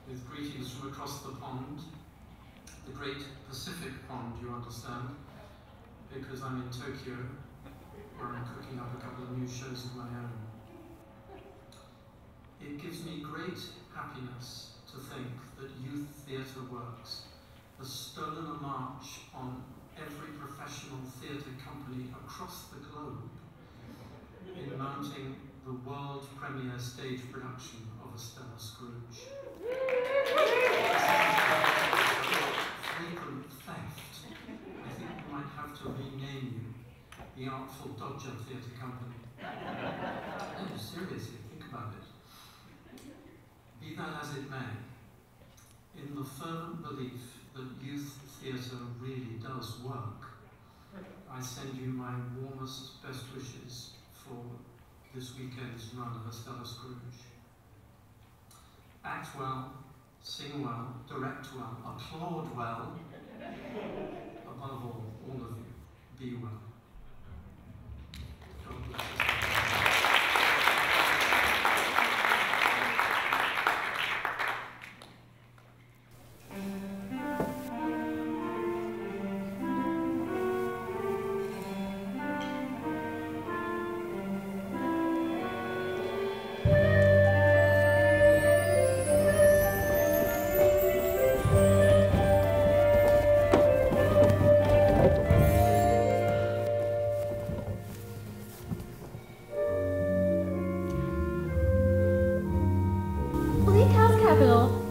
with greetings from across the pond, the great Pacific pond, you understand, because I'm in Tokyo, where I'm cooking up a couple of new shows of my own. It gives me great happiness to think that youth theatre works has stolen a march on every professional theatre company across the globe in mounting the world premiere stage production of Estella Scrooge. Frequent theft. I think we might have to rename you the Artful Dodger Theatre Company. No, seriously, think about it. Be that as it may, in the fervent belief that youth theatre really does work, I send you my warmest, best wishes for this weekend's run of Estella Scrooge. Act well, sing well, direct well, applaud well. Above all of you, be well. God bless you.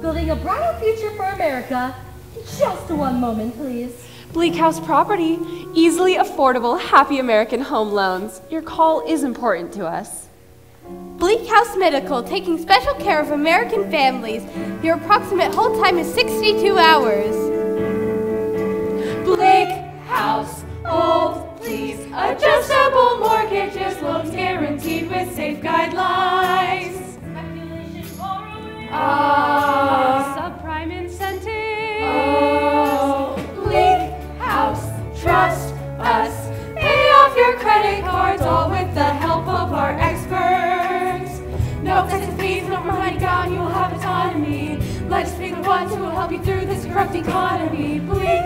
Building a brighter future for America. Just one moment, please. Bleak House Property. Easily affordable, happy American home loans. Your call is important to us. Bleak House Medical, taking special care of American families. Your approximate hold time is 62 hours. Bleak House, hold please. Adjustable mortgages, loans guaranteed with safe guidelines. Subprime incentives. Oh, Bleak House, trust us. Pay off your credit cards, all with the help of our experts. No excessive fees, no more money down, you will have autonomy. Let's be the ones who will help you through this corrupt economy. Bleak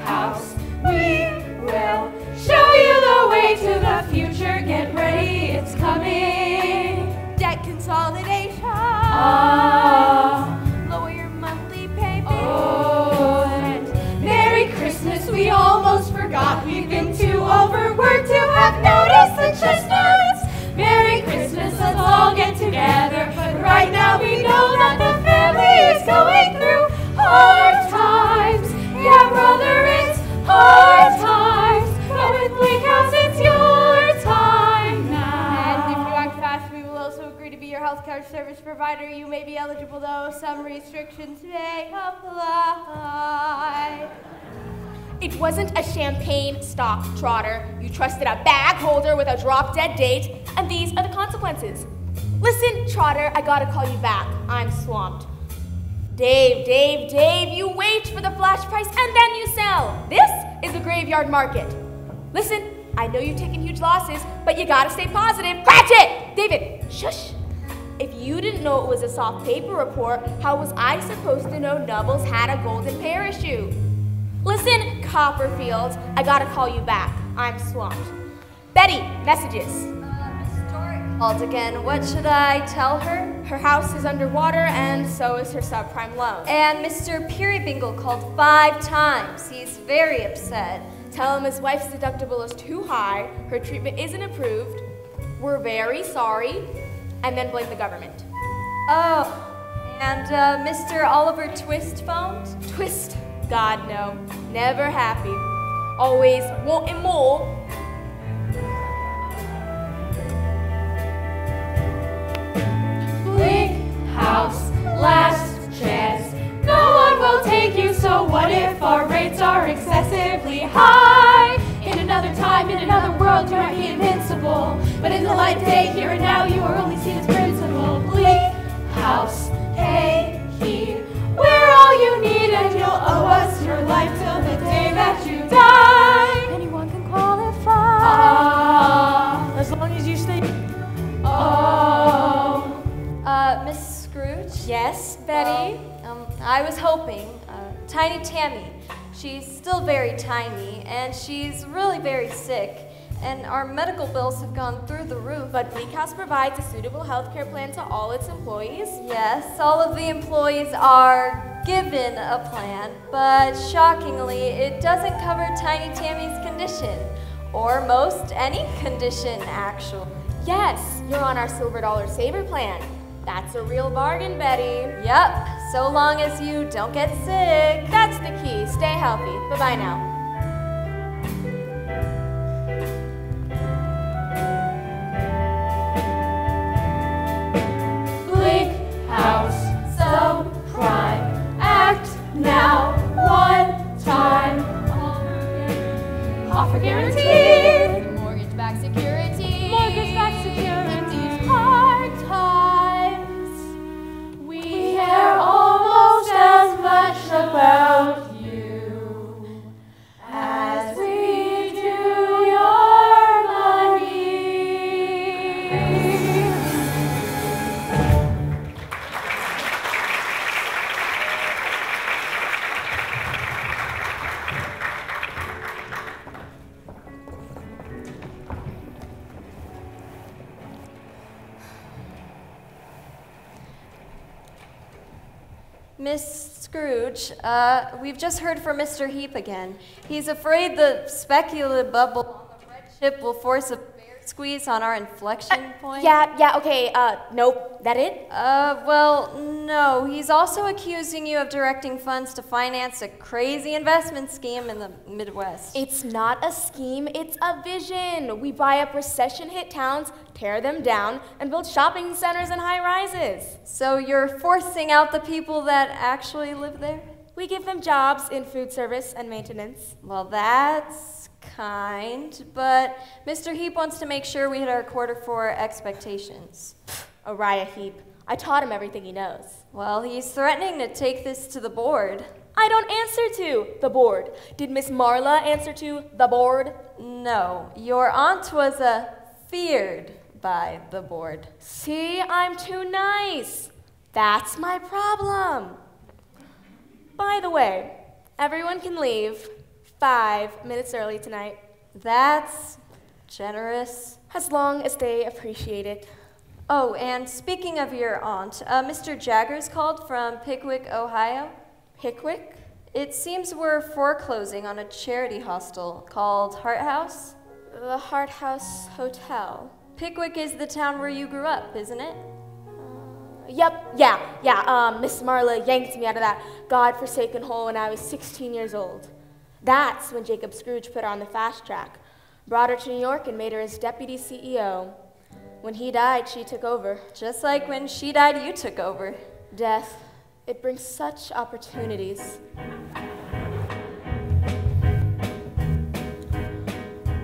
House, we will show you the way to the future. Get ready, it's coming. Debt consolidation. Lower your monthly payment. Oh, and Merry Christmas, we almost forgot. We've been too overworked to have noticed the chestnuts. Merry Christmas, let's all get together. But right now we know that the family is going through hard times. Yeah, brother, it's hard times. But with Bleak House, it's your time now. And if you act fast, we will also agree to be your health care service provider. You may be eligible, though some restrictions may apply. It wasn't a champagne stock, Trotter. You trusted a bag holder with a drop-dead date, and these are the consequences. Listen, Trotter, I gotta call you back. I'm swamped. Dave, you wait for the flash price and then you sell. This is the graveyard market. Listen, I know you've taken huge losses, but you gotta stay positive. Cratchit! David, shush. If you didn't know it was a soft paper report, how was I supposed to know Nubbles had a golden parachute? Listen, Copperfield, I gotta call you back. I'm swamped. Betty, messages. Miss Story called again. What should I tell her? Her house is underwater, and so is her subprime loan. And Mr. Peerybingle called 5 times. He's very upset. Tell him his wife's deductible is too high, her treatment isn't approved, we're very sorry, and then blame the government. Oh, and Mr. Oliver Twist phoned? Twist? God, no. Never happy. Always wanting more. Bleak House, last chance. No one will take you, so what if our rates are excessively high? In another time, in another world, you might be invincible. But in the light of day, here and now, you are only seen as principal. Bleak House, hey, he, we're all you need, and you'll owe us your life till the day that you die. Anyone can qualify. As long as you stay. Oh. Miss Scrooge? Yes, Betty? I was hoping, Tiny Tammy. She's still very tiny, and she's really very sick, and our medical bills have gone through the roof. But Bleak House provides a suitable health care plan to all its employees. Yes, all of the employees are given a plan, but shockingly, it doesn't cover Tiny Tammy's condition, or most any condition, actually. Yes, you're on our Silver Dollar Saver plan. That's a real bargain, Betty. Yep, so long as you don't get sick. That's the key. Stay healthy. Bye-bye now. Bleak House, subprime, act now, one time. Offer guaranteed. Mortgage-backed security. Mortgage-backed security. In these hard times, we care almost as much about you as we do your money. Miss Scrooge, we've just heard from Mr. Heap again. He's afraid the speculative bubble on the red ship will force a bear squeeze on our inflection point. Okay, nope, that it? Well, no. He's also accusing you of directing funds to finance a crazy investment scheme in the Midwest. It's not a scheme, it's a vision. We buy up recession-hit towns, tear them down, and build shopping centers and high-rises. So you're forcing out the people that actually live there? We give them jobs in food service and maintenance. Well, that's kind, but Mr. Heap wants to make sure we hit our Q4 expectations. Uriah Heap. I taught him everything he knows. Well, he's threatening to take this to the board. I don't answer to the board. Did Miss Marla answer to the board? No, your aunt was feared by the board. See, I'm too nice. That's my problem. By the way, everyone can leave 5 minutes early tonight. That's generous. As long as they appreciate it. Oh, and speaking of your aunt, Mr. Jaggers called from Pickwick, Ohio. Pickwick? It seems we're foreclosing on a charity hostel called Harthouse. The Harthouse Hotel. Pickwick is the town where you grew up, isn't it? Yeah. Miss Marla yanked me out of that godforsaken hole when I was 16 years old. That's when Jacob Scrooge put her on the fast track, brought her to New York and made her his deputy CEO. When he died, she took over. Just like when she died, you took over. Death, it brings such opportunities.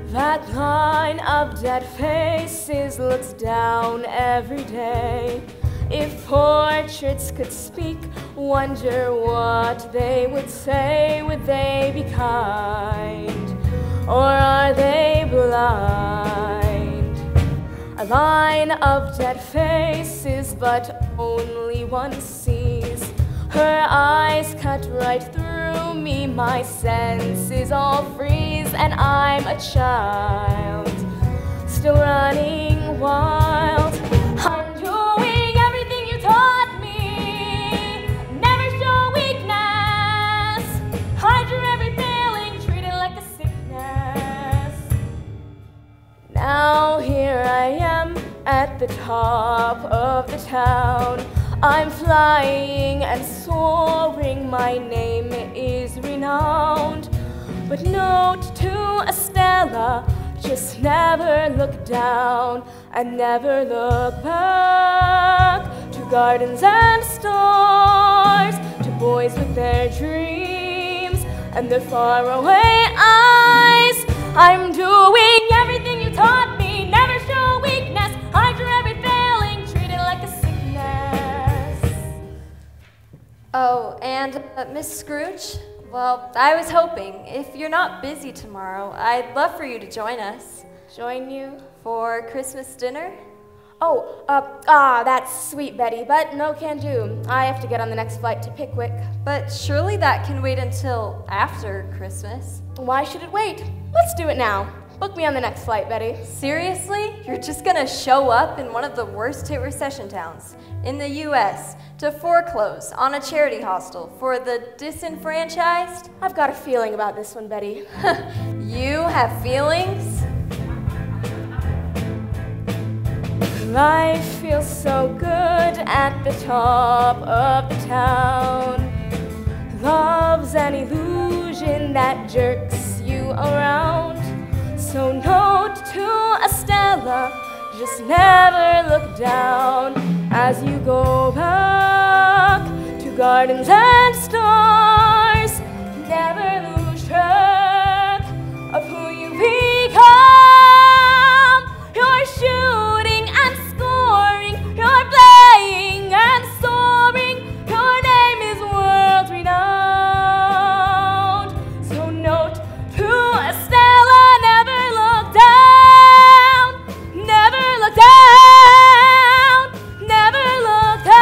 That line of dead faces looks down every day. If portraits could speak, wonder what they would say. Would they be kind, or are they blind? A line of dead faces, but only one sees. Her eyes cut right through me, my senses all freeze, and I'm a child, still running wild. I'm doing everything you taught me, never show weakness, hide your every failing, treat it like a sickness. Now here I am at the top of the town, I'm flying and soaring, my name is renowned. But note to Estella, just never look down and never look back. To gardens and stars, to boys with their dreams and their faraway eyes. I'm doing everything you taught me, never show weakness, hide your every failing, treat it like a sickness. Oh, and Miss Scrooge? Well, I was hoping, if you're not busy tomorrow, I'd love for you to join us. Join you? For Christmas dinner? That's sweet, Betty, but no can do. I have to get on the next flight to Pickwick. But surely that can wait until after Christmas. Why should it wait? Let's do it now. Book me on the next flight, Betty. Seriously? You're just gonna show up in one of the worst hit recession towns in the U.S. to foreclose on a charity hostel for the disenfranchised? I've got a feeling about this one, Betty. You have feelings? Life feels so good at the top of the town. Love's an illusion that jerks you around. So note to Estella, just never look down as you go back to gardens and stars. Never lose track of who you become. You're shooting and scoring, you're playing and soaring. Your name is world renowned. So note to Estella, never look down, never look down, never look down.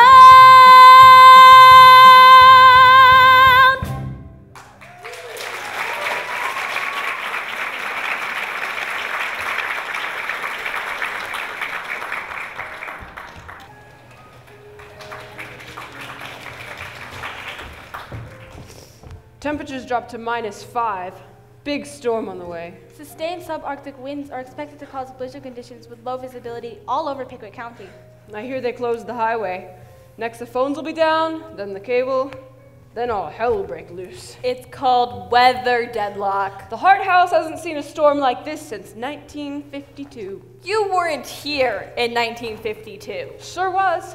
Temperatures dropped to -5. Big storm on the way. Sustained subarctic winds are expected to cause blizzard conditions with low visibility all over Pickwick County. I hear they closed the highway. Next the phones will be down, then the cable, then all hell will break loose. It's called weather deadlock. The Harthouse hasn't seen a storm like this since 1952. You weren't here in 1952. Sure was.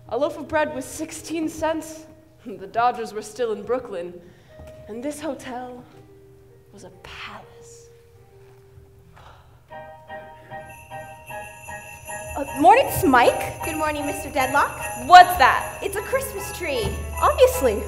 A loaf of bread was 16 cents. The Dodgers were still in Brooklyn. And this hotel was a palace. Morning, Smike. Good morning, Mr. Deadlock. What's that? It's a Christmas tree, obviously.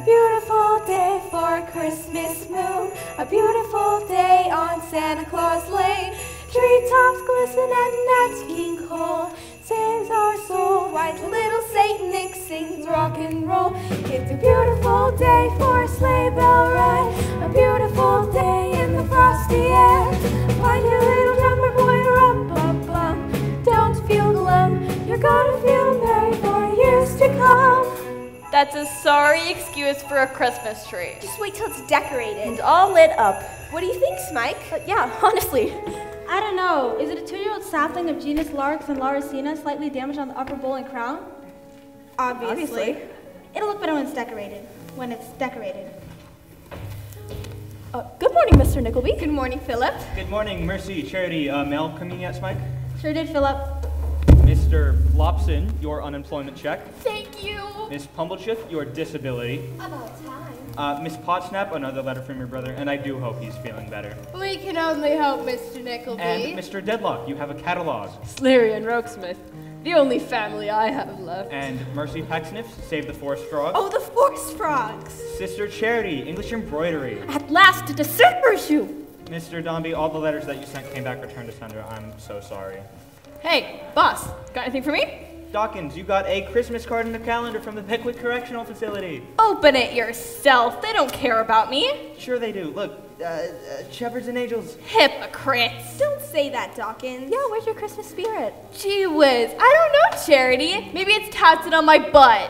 Beautiful day for a Christmas moon. A beautiful day on Santa Claus Lane. Treetops glisten and Nat King Cole saves our soul. While little Saint Nick sings rock and roll. It's a beautiful day for a sleigh bell ride. A beautiful day in the frosty air. Find your little drummer boy, rum-bum-bum. Don't feel glum, you're gonna feel merry for years to come. That's a sorry excuse for a Christmas tree. Just wait till it's decorated and all lit up. What do you think, Smike? Yeah, honestly. I don't know. Is it a 2-year-old sapling of genus Larix and Laricina slightly damaged on the upper bowl and crown? Obviously. It'll look better when it's decorated. Good morning, Mr. Nickleby. Good morning, Philip. Good morning, Mercy, Charity. Mail coming yet, Smike? Sure did, Philip. Mr. Lobson, your unemployment check. Thank you. Miss Pumblechiff, your disability. About time. Miss Potsnap, another letter from your brother, and I do hope he's feeling better. We can only hope, Mr. Nickleby. And Mr. Deadlock, you have a catalog. Sleary and Rokesmith, the only family I have left. And Mercy Pecksniff, Save the Forest Frogs. Oh, the forest frogs. Sister Charity, English embroidery. At last, a December issue. Mr. Dombey, all the letters that you sent came back returned to sender. I'm so sorry. Hey, boss, got anything for me? Dawkins, you got a Christmas card and a calendar from the Pickwick Correctional Facility. Open it yourself. They don't care about me. Sure they do. Look, shepherds and angels. Hypocrites. Don't say that, Dawkins. Yeah, where's your Christmas spirit? Gee whiz. I don't know, Charity. Maybe it's tattooed on my butt.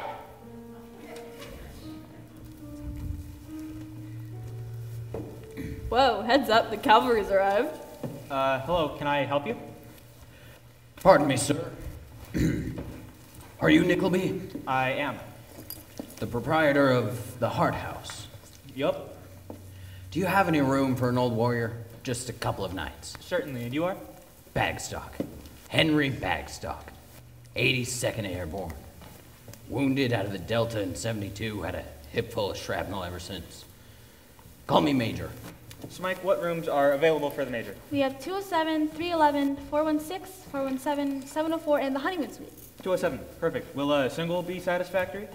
Whoa, heads up, the cavalry's arrived. Hello, can I help you? Pardon me, sir. Are you Nickleby? I am. The proprietor of the Harthouse? Yup. Do you have any room for an old warrior? Just a couple of nights. Certainly, and you are? Bagstock. Henry Bagstock. 82nd Airborne. Wounded out of the Delta in '72, had a hip full of shrapnel ever since. Call me Major. Smike, what rooms are available for the Major? We have 207, 311, 416, 417, 704, and the honeymoon suite. 207, perfect. Will a single be satisfactory?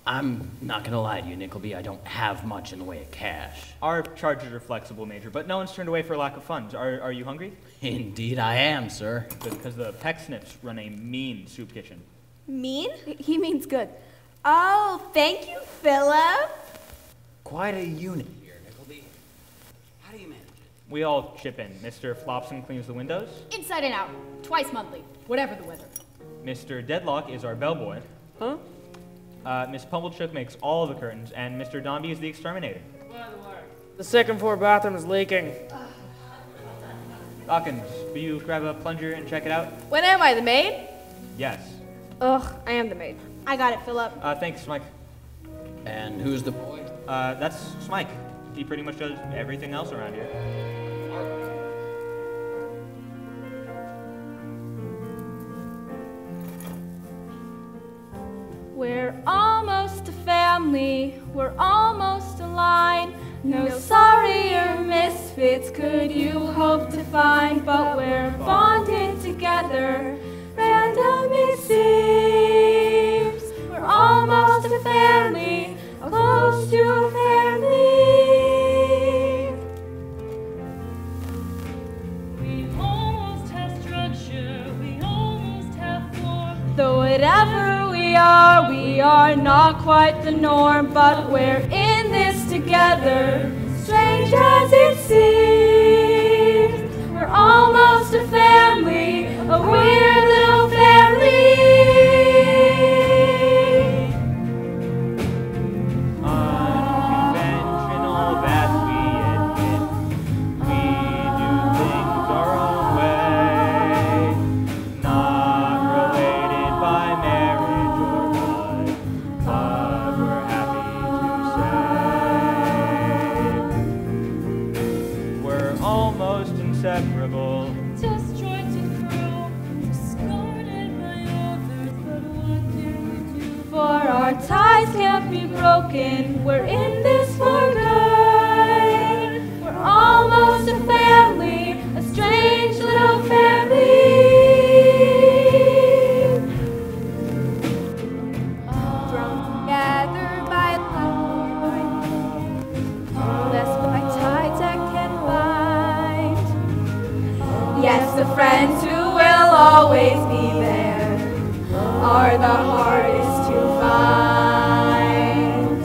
I'm not gonna lie to you, Nickleby. I don't have much in the way of cash. Our charges are flexible, Major, but no one's turned away for lack of funds. Are you hungry? Indeed I am, sir. Good, because the Pecksniffs run a mean soup kitchen. Mean? He means good. Oh, thank you, Philip. Quite a unit here, Nickleby. How do you manage it? We all chip in. Mr. Flopson cleans the windows. Inside and out, twice monthly, whatever the weather. Mr. Deadlock is our bellboy. Huh? Miss Pumblechook makes all the curtains, and Mr. Dombey is the exterminator. The second floor bathroom is leaking. Dawkins, will you grab a plunger and check it out? When am I, the maid? Yes. Ugh, I am the maid. I got it, Philip. Thanks, Smike. And who's the boy? That's Smike. He pretty much does everything else around here. We're almost a family, we're almost a line. No sorrier misfits could you hope to find, but we're bonded together, random it seems. We're almost a family, close to a family. We almost have structure, we almost have form. Though whatever we are not quite the norm, but we're in this together, strange as it seems. We're almost a family, a weird little family. Unconventional that we admit, we do things our own way, not related by marriage or blood, but we're happy to say we're almost inseparable. Disjointed crew, discarded by others, but what can we do? For our ties can't be broken, we're in this for good. We're almost a family, a strange little family. Thrown together by love, less by ties that can bind. Yes, the friends who will always be there are the hardest to find.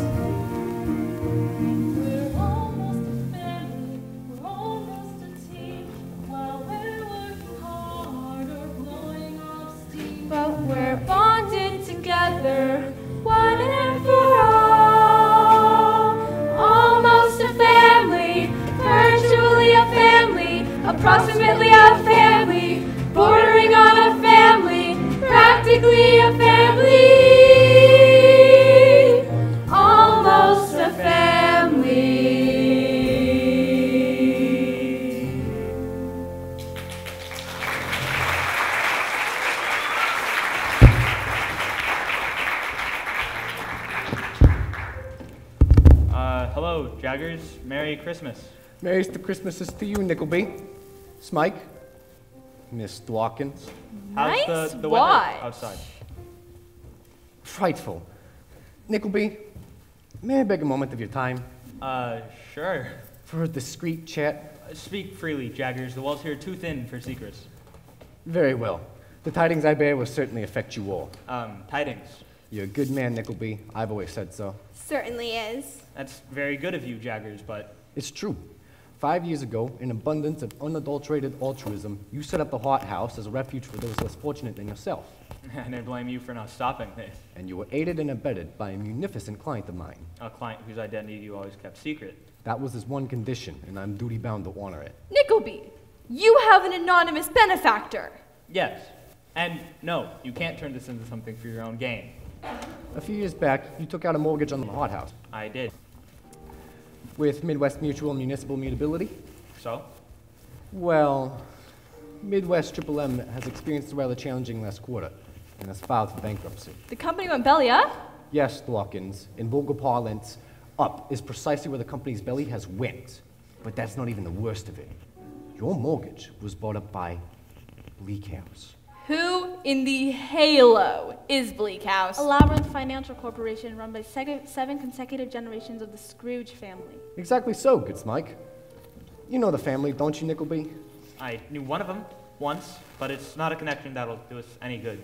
We're almost a family, we're almost a team. While we're working hard or blowing off steam, but we're bonded together, one and for all. Almost a family, virtually a family, approximately a family, bordering on a family, practically a family. Almost a family. Hello, Jaggers. Merry Christmas. Merry's the Christmases to you, Nickleby. Smike. Miss Dawkins. How's Nice the watch. weather outside? Frightful. Nickleby, may I beg a moment of your time? Sure. For a discreet chat? Speak freely, Jaggers. The walls here are too thin for secrets. Very well. The tidings I bear will certainly affect you all. Tidings. You're a good man, Nickleby. I've always said so. Certainly is. That's very good of you, Jaggers, but... It's true. 5 years ago, in abundance of unadulterated altruism, you set up the Harthouse as a refuge for those less fortunate than yourself. And I blame you for not stopping this. And you were aided and abetted by a munificent client of mine. A client whose identity you always kept secret. That was his one condition, and I'm duty-bound to honor it. Nickleby, you have an anonymous benefactor. Yes. And no, you can't turn this into something for your own gain. A few years back, you took out a mortgage on the Harthouse. I did. With Midwest Mutual Municipal Mutability? So? Well, Midwest M has experienced a rather challenging last quarter and has filed for bankruptcy. The company went belly up? Yes, Dawkins. In vulgar parlance, up is precisely where the company's belly has went. But that's not even the worst of it. Your mortgage was bought up by Bleak House. Who in the halo is Bleak House? A labyrinth financial corporation run by 7 consecutive generations of the Scrooge family. Exactly so, good Smike. You know the family, don't you, Nickleby? I knew one of them once, but it's not a connection that'll do us any good.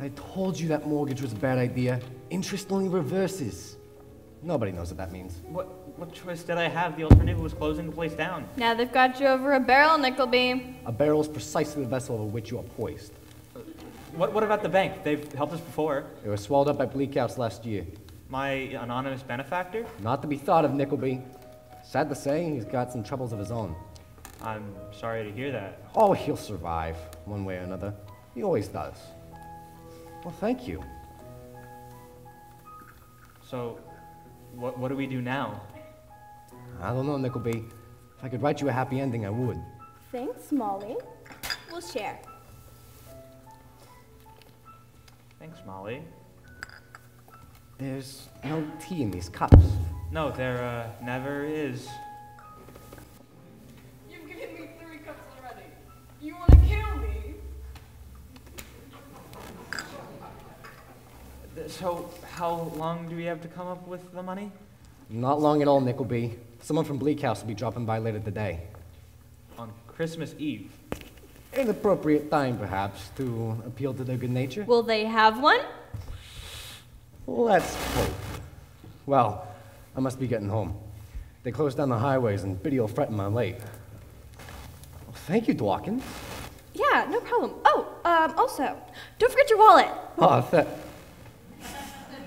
I told you that mortgage was a bad idea. Interest only reverses. Nobody knows what that means. What choice did I have? The alternative was closing the place down. Now they've got you over a barrel, Nickleby. A barrel is precisely the vessel over which you are poised. What about the bank? They've helped us before. It was swallowed up by Bleak House last year. My anonymous benefactor? Not to be thought of, Nickleby. Sad to say, he's got some troubles of his own. I'm sorry to hear that. Oh, he'll survive, one way or another. He always does. Well, thank you. So, what do we do now? I don't know, Nickleby. If I could write you a happy ending, I would. Thanks, Molly. We'll share. Thanks, Molly. There's no tea in these cups. No, there never is. You've given me 3 cups already. You want to kill me? So, how long do we have to come up with the money? Not long at all, Nickleby. Someone from Bleak House will be dropping by later today. On Christmas Eve. An appropriate time, perhaps, to appeal to their good nature. Will they have one? Let's hope. Well, I must be getting home. They closed down the highways and Biddy will fret my late. Well, thank you, Dawkins. Yeah, no problem. Oh, also, don't forget your wallet. Oh,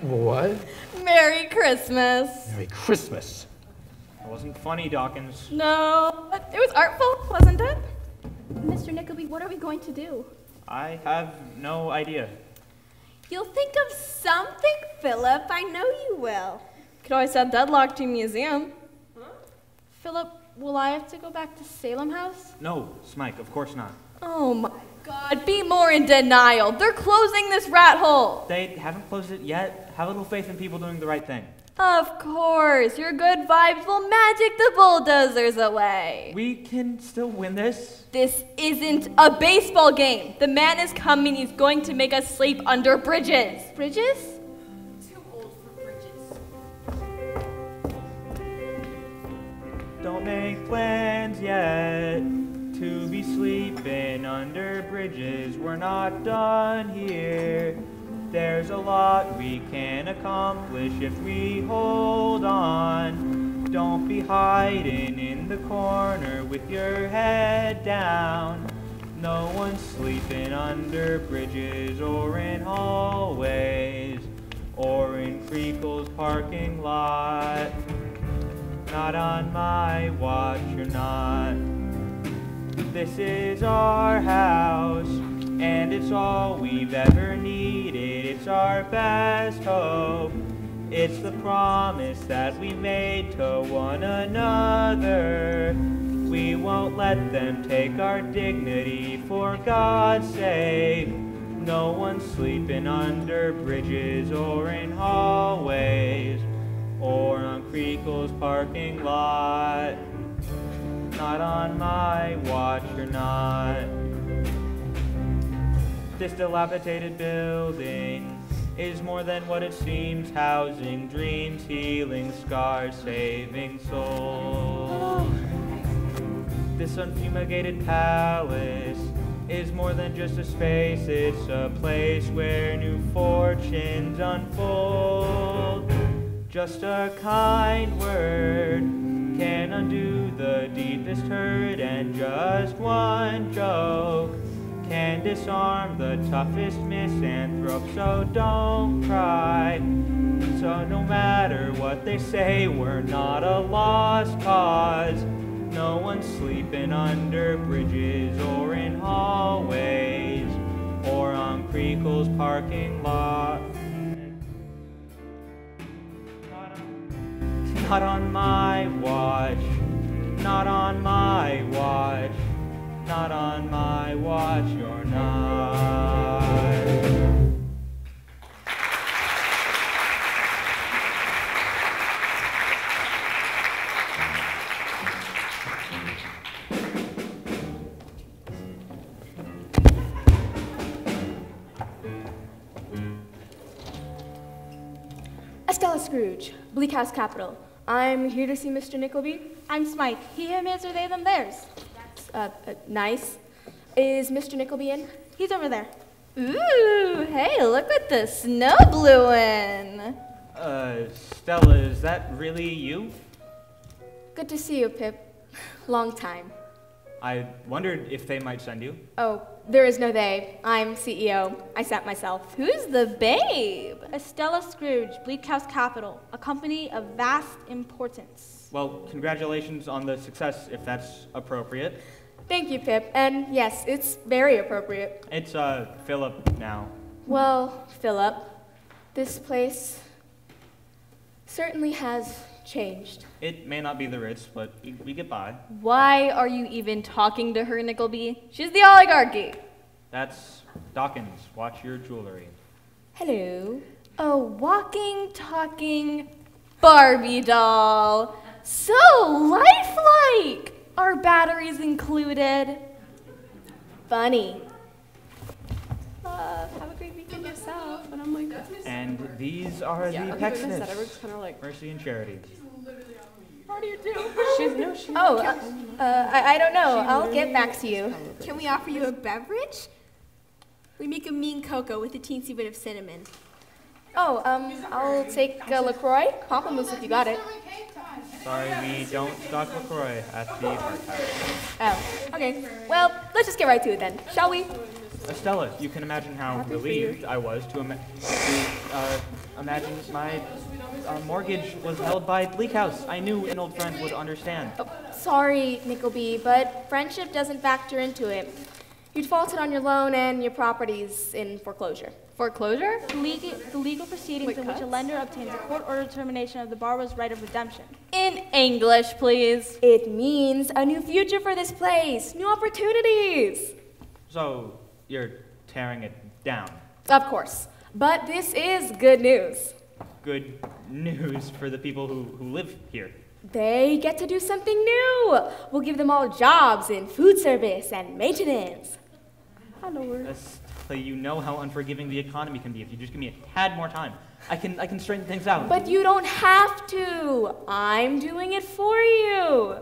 what? Merry Christmas. Merry Christmas. It wasn't funny, Dawkins. No, but it was artful, wasn't it? Mr. Nickleby, what are we going to do? I have no idea. You'll think of something, Philip. I know you will. Could always send Deadlock to a museum. Philip, will I have to go back to Salem House? No, Smike, of course not. Oh my God, be more in denial. They're closing this rat hole. They haven't closed it yet. Have a little faith in people doing the right thing. Of course, your good vibes will magic the bulldozers away. We can still win this. This isn't a baseball game. The man is coming. He's going to make us sleep under bridges. Bridges? Too old for bridges. Don't make plans yet to be sleeping under bridges. We're not done here. There's a lot we can accomplish if we hold on. Don't be hiding in the corner with your head down. No one's sleeping under bridges or in hallways or in Creakle's parking lot. Not on my watch, you're not. This is our house, and it's all we've ever needed. It's our best hope. It's the promise that we made to one another. We won't let them take our dignity, for God's sake. No one's sleeping under bridges or in hallways or on Creakle's parking lot. Not on my watch, you're not. This dilapidated building is more than what it seems, housing dreams, healing scars, saving souls. This unfumigated palace is more than just a space, it's a place where new fortunes unfold. Just a kind word can undo the deepest hurt, and just one joke can disarm the toughest misanthrope. So don't cry. So no matter what they say, we're not a lost cause. No one's sleeping under bridges or in hallways or on Creakle's parking lot. Not on my watch, not on my watch, not on my watch, you're not. Estella Scrooge, Bleak House Capital. I'm here to see Mr. Nickleby. I'm Smike. He, him, his, or they, them, theirs. Nice. Is Mr. Nickleby in? He's over there. Ooh, hey, look what the snow blew in. Stella, is that really you? Good to see you, Pip. Long time. I wondered if they might send you. Oh, there is no they. I'm CEO. I sat myself. Who's the babe? Estella Scrooge, Bleak House Capital, a company of vast importance. Well, congratulations on the success, if that's appropriate. Thank you, Pip. And yes, it's very appropriate. It's, Philip now. Well, Philip, this place certainly has changed. It may not be the Ritz, but we get by. Why are you even talking to her, Nickleby? She's the oligarchy. That's Dawkins. Watch your jewelry. Hello. A walking, talking Barbie doll. So lifelike. Are batteries included? Funny. Have a great weekend yourself. And I'm like, and these are the Pecksniffs. Mercy and charity. How do you do? I don't know. I'll get back to you. Can we offer you a beverage? We make a mean cocoa with a teensy bit of cinnamon. Oh, I'll take LaCroix. Compliments if you got it. Sorry, we don't stock LaCroix at the Harthouse. Oh, okay. Well, let's just get right to it then, shall we? Estella, you can imagine how relieved I was to imagine my mortgage was held by Bleak House. I knew an old friend would understand. Oh, sorry, Nickleby, but friendship doesn't factor into it. You defaulted on your loan and your property's in foreclosure. Foreclosure? The legal proceedings in which a lender obtains a court-ordered termination of the borrower's right of redemption. In English, please. It means a new future for this place, new opportunities. So, you're tearing it down? Of course. But this is good news. Good news for the people who live here. They get to do something new. We'll give them all jobs in food service and maintenance. You know how unforgiving the economy can be. If you just give me a tad more time, I can straighten things out. But you don't have to. I'm doing it for you.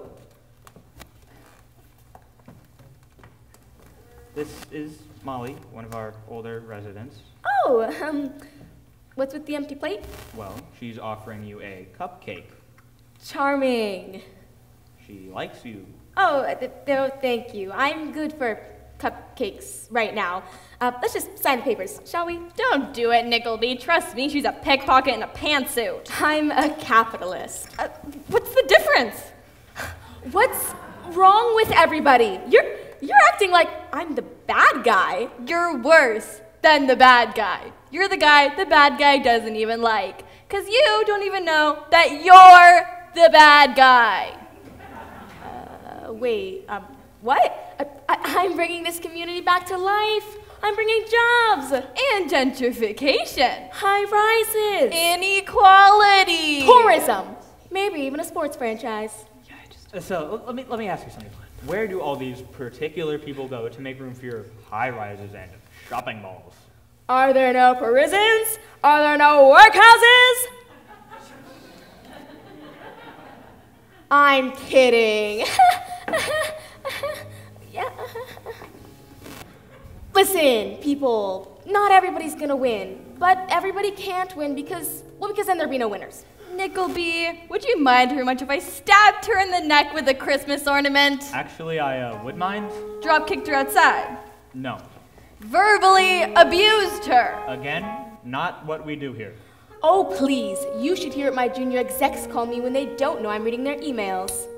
This is Molly, one of our older residents. Oh, what's with the empty plate? Well, she's offering you a cupcake. Charming. She likes you. Oh, no, thank you. I'm good for cupcakes right now. Let's just sign the papers, shall we? Don't do it, Nickleby. Trust me, she's a pickpocket in a pantsuit. I'm a capitalist. What's the difference? What's wrong with everybody? You're acting like I'm the bad guy. You're worse than the bad guy. You're the guy the bad guy doesn't even like. 'Cause you don't even know that you're the bad guy. Wait, what? I'm bringing this community back to life. I'm bringing jobs. And gentrification. High rises. Inequality. Tourism. Maybe even a sports franchise. So, let me ask you something. Where do all these particular people go to make room for your high rises and shopping malls? Are there no prisons? Are there no workhouses? I'm kidding. Yeah. Listen, people, not everybody's gonna win, but everybody can't win because then there'd be no winners. Nickleby, would you mind her much if I stabbed her in the neck with a Christmas ornament? Actually, I would mind. Drop-kicked her outside? No. Verbally abused her? Again, not what we do here. Oh, please, you should hear what my junior execs call me when they don't know I'm reading their emails.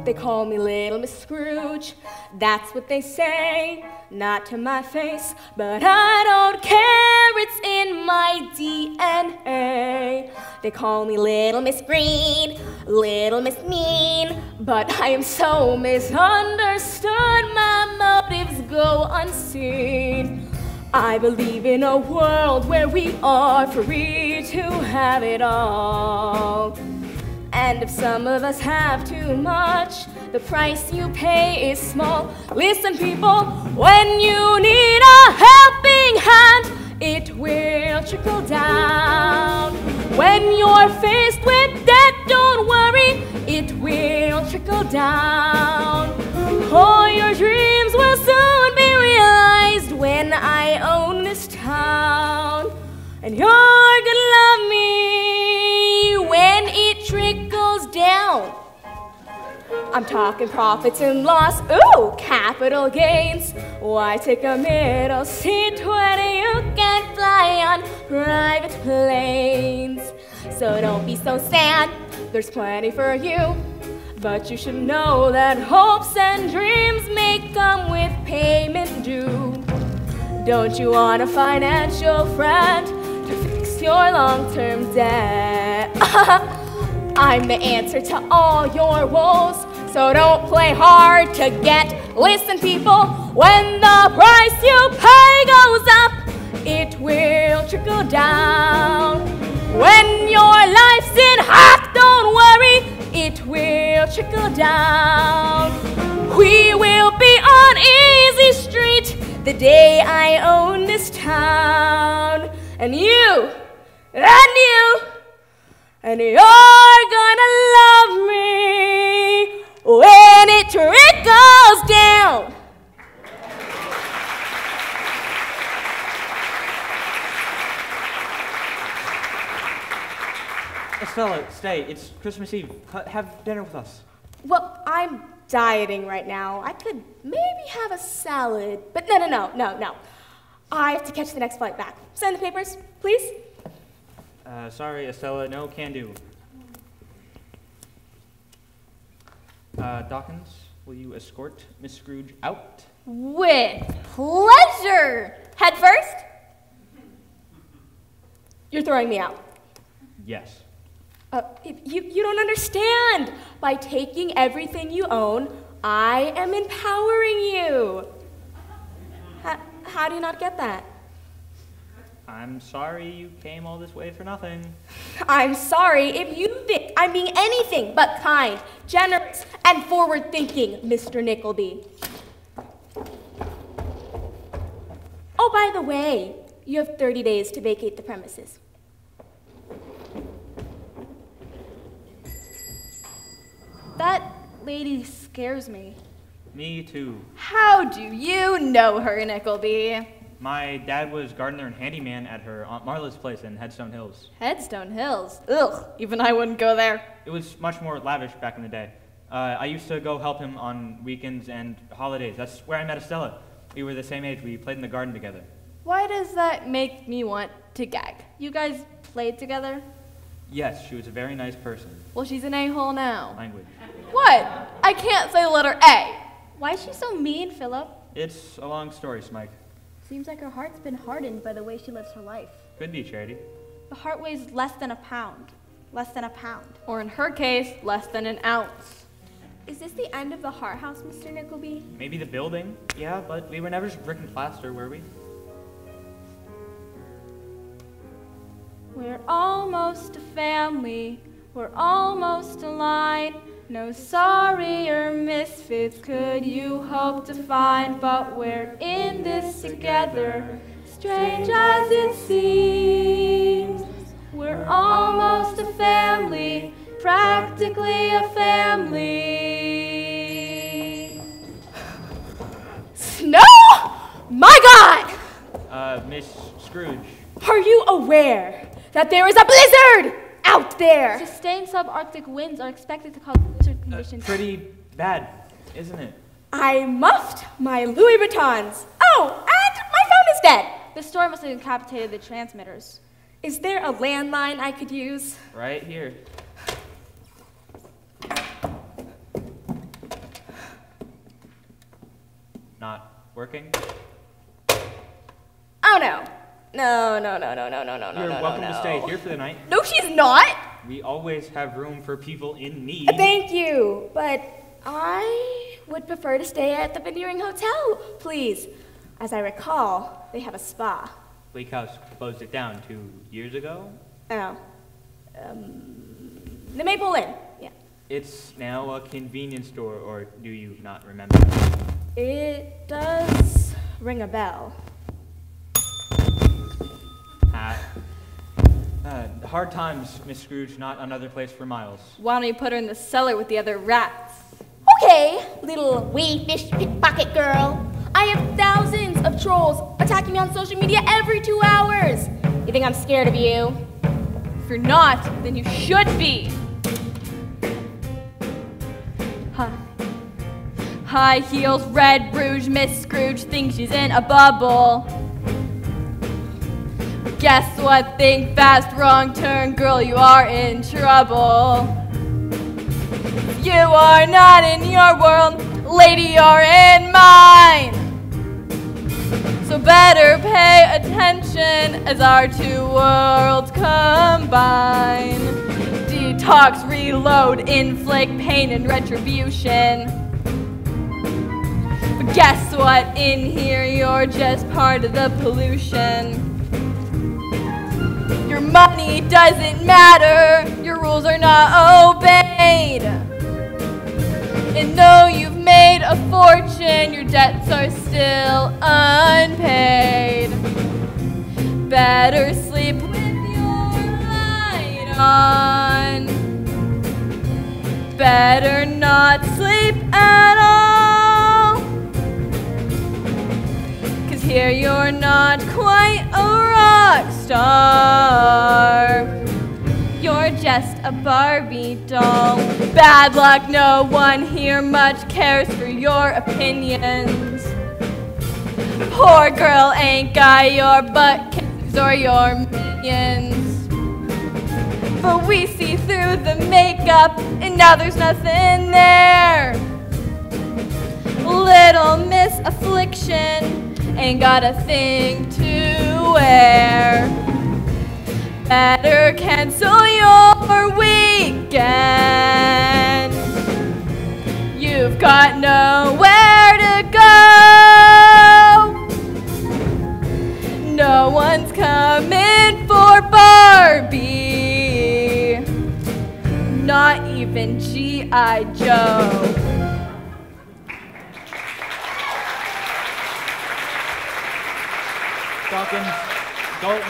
They call me Little Miss Scrooge, that's what they say. Not to my face, but I don't care, it's in my DNA. They call me Little Miss Green, Little Miss Mean, but I am so misunderstood, my motives go unseen. I believe in a world where we are free to have it all. And if some of us have too much, the price you pay is small. Listen, people, when you need a helping hand, it will trickle down. When you're faced with debt, don't worry, it will trickle down. All your dreams will soon be realized when I own this town. And you're gonna love me when it trickles down. I'm talking profits and loss, ooh, capital gains. Why take a middle seat when you can fly on private planes? So don't be so sad, there's plenty for you. But you should know that hopes and dreams may come with payment due. Don't you want a financial friend to fix your long-term debt? I'm the answer to all your woes, so don't play hard to get. Listen, people, when the price you pay goes up, it will trickle down. When your life's in hock, don't worry, it will trickle down. We will be on Easy Street the day I own this town. And you, and you're gonna love me when it trickles down. Estella, stay. It's Christmas Eve. Have dinner with us. Well, I'm dieting right now. I could maybe have a salad, but no. I have to catch the next flight back. Sign the papers, please. Sorry, Estella, no can do. Dawkins, will you escort Miss Scrooge out? With pleasure. Head first. You're throwing me out. Yes. You don't understand. By taking everything you own, I am empowering you. How do you not get that? I'm sorry you came all this way for nothing. I'm sorry if you think I'm being anything but kind, generous, and forward-thinking, Mr. Nickleby. Oh, by the way, you have 30 days to vacate the premises. That lady scares me. Me too. How do you know her, Nickleby? My dad was gardener and handyman at her Aunt Marla's place in Headstone Hills. Headstone Hills? Ugh, even I wouldn't go there. It was much more lavish back in the day. I used to go help him on weekends and holidays. That's where I met Estella. We were the same age. We played in the garden together. Why does that make me want to gag? You guys played together? Yes, she was a very nice person. Well, she's an a-hole now. Language. What? I can't say the letter A. Why is she so mean, Philip? It's a long story, Smike. Seems like her heart's been hardened by the way she lives her life. Could be, Charity. The heart weighs less than a pound. Less than a pound. Or in her case, less than an ounce. Is this the end of the Harthouse, Mr. Nickleby? Maybe the building? Yeah, but we were never just brick and plaster, were we? We're almost a family. We're almost a line. No sorrier misfits could you hope to find, but we're in this together, strange as it seems. We're almost a family, practically a family. Snow? My God! Miss Scrooge. Are you aware that there is a blizzard out there? Sustained subarctic winds are expected to cause blizzard conditions. Pretty bad, isn't it? I muffed my Louis Vuittons. Oh, and my phone is dead. The storm must have incapacitated the transmitters. Is there a landline I could use? Right here. Not working? Oh, no. No. You're welcome to stay here for the night. No, she's not. We always have room for people in need. Thank you, but I would prefer to stay at the Veneering Hotel, please. As I recall, they have a spa. Bleak House closed it down 2 years ago. Oh. The Maple Inn, yeah. It's now a convenience store, or do you not remember? It does ring a bell. hard times, Miss Scrooge, not another place for miles. Why don't you put her in the cellar with the other rats? Okay, little wee fish pickpocket girl. I have thousands of trolls attacking me on social media every 2 hours. You think I'm scared of you? If you're not, then you should be. Huh. High heels, red rouge, Miss Scrooge thinks she's in a bubble. Guess what? Think fast, wrong turn, girl, you are in trouble. You are not in your world, lady, you're in mine. So better pay attention as our two worlds combine. Detox, reload, inflict pain and retribution. But guess what? In here, you're just part of the pollution. Your money doesn't matter, your rules are not obeyed. And though you've made a fortune, your debts are still unpaid. Better sleep with your light on. Better not sleep at all. 'Cause here you're not quite a rock star. You're just a Barbie doll. Bad luck, no one here much cares for your opinions. Poor girl ain't got your butt kissers or your minions. But we see through the makeup and now there's nothing there. Little Miss Affliction ain't got a thing to wear. Better cancel your weekend. You've got nowhere to go. No one's coming for Barbie. Not even G.I. Joe. Dawkins,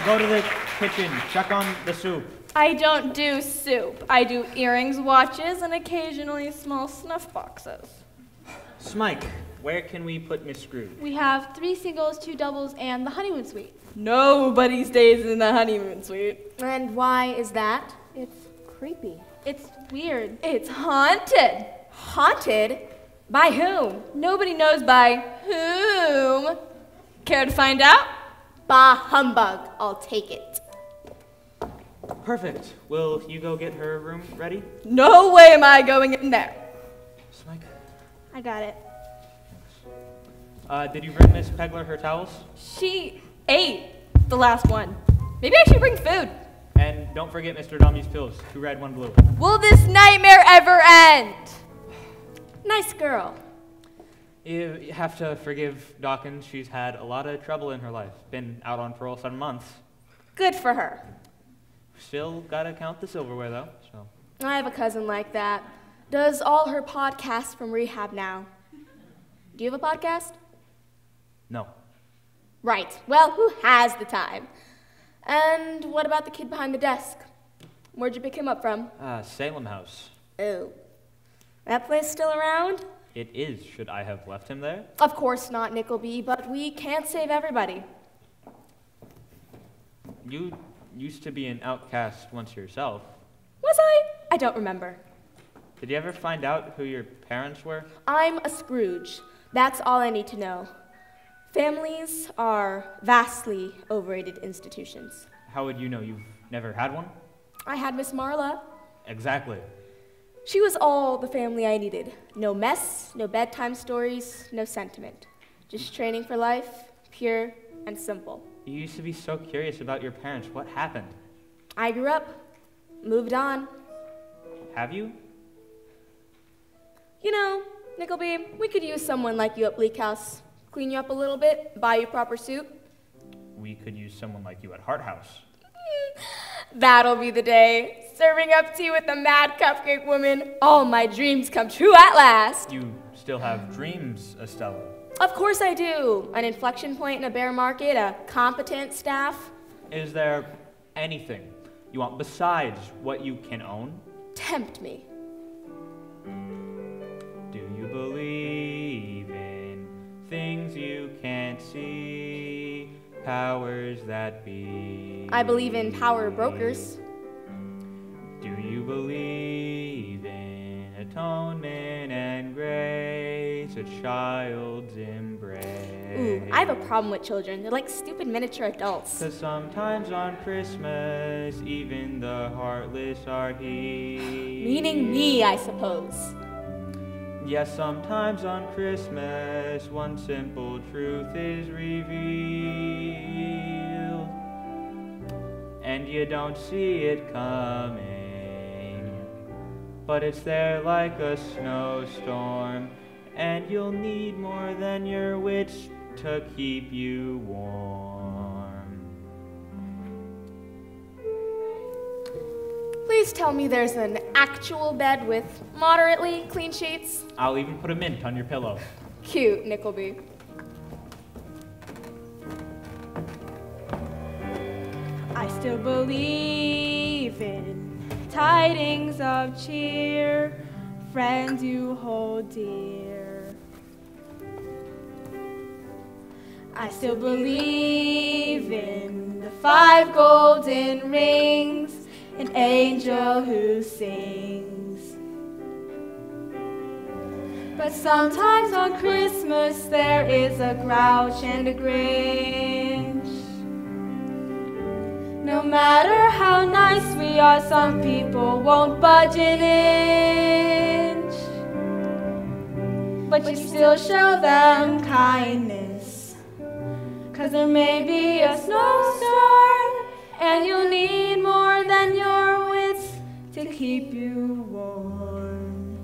go to the kitchen, check on the soup. I don't do soup. I do earrings, watches, and occasionally small snuff boxes. Smike, where can we put Miss Scrooge? We have 3 singles, 2 doubles, and the honeymoon suite. Nobody stays in the honeymoon suite. And why is that? It's creepy. It's weird. It's haunted. Haunted? By whom? Nobody knows by whom. Care to find out? Bah humbug, I'll take it. Perfect. Will you go get her room ready? No way am I going in there. Smike? I got it. Did you bring Miss Pegler her towels? She ate the last one. Maybe I should bring food. And don't forget Mr. Dummy's pills. 2 red, 1 blue. Will this nightmare ever end? Nice girl. You have to forgive Dawkins. She's had a lot of trouble in her life. Been out on parole 7 months. Good for her. Still gotta count the silverware though, so. I have a cousin like that. Does all her podcasts from rehab now. Do you have a podcast? No. Right. Well, who has the time? And what about the kid behind the desk? Where'd you pick him up from? Salem House. Oh. That place still around? It is. Should I have left him there? Of course not, Nickleby, but we can't save everybody. You used to be an outcast once yourself. Was I? I don't remember. Did you ever find out who your parents were? I'm a Scrooge. That's all I need to know. Families are vastly overrated institutions. How would you know? You've never had one? I had Miss Marla. Exactly. She was all the family I needed. No mess, no bedtime stories, no sentiment. Just training for life, pure and simple. You used to be so curious about your parents. What happened? I grew up, moved on. Have you? You know, Nickleby, we could use someone like you at Bleak House. Clean you up a little bit, buy you proper soup. We could use someone like you at Harthouse. That'll be the day. Serving up tea with the mad cupcake woman. All my dreams come true at last. You still have dreams, Estella. Of course I do. An inflection point in a bear market, a competent staff. Is there anything you want besides what you can own? Tempt me. Do you believe in things you can't see, powers that be? I believe in power brokers. Do you believe in atonement and grace, a child's embrace? Ooh, I have a problem with children. They're like stupid miniature adults. 'Cause sometimes on Christmas, even the heartless are healed. Meaning me, I suppose. Yes, sometimes on Christmas, one simple truth is revealed, and you don't see it coming, but it's there like a snowstorm, and you'll need more than your wits to keep you warm. Please tell me there's an actual bed with moderately clean sheets. I'll even put a mint on your pillow. Cute, Nickleby. I still believe in tidings of cheer, friends you hold dear. I still believe in the 5 golden rings, an angel who sings. But sometimes on Christmas there is a grouch and a Grinch. No matter how nice we are, some people won't budge an inch. But you still show them kindness, 'cause there may be a snowstorm, and you'll need more than your wits to keep you warm.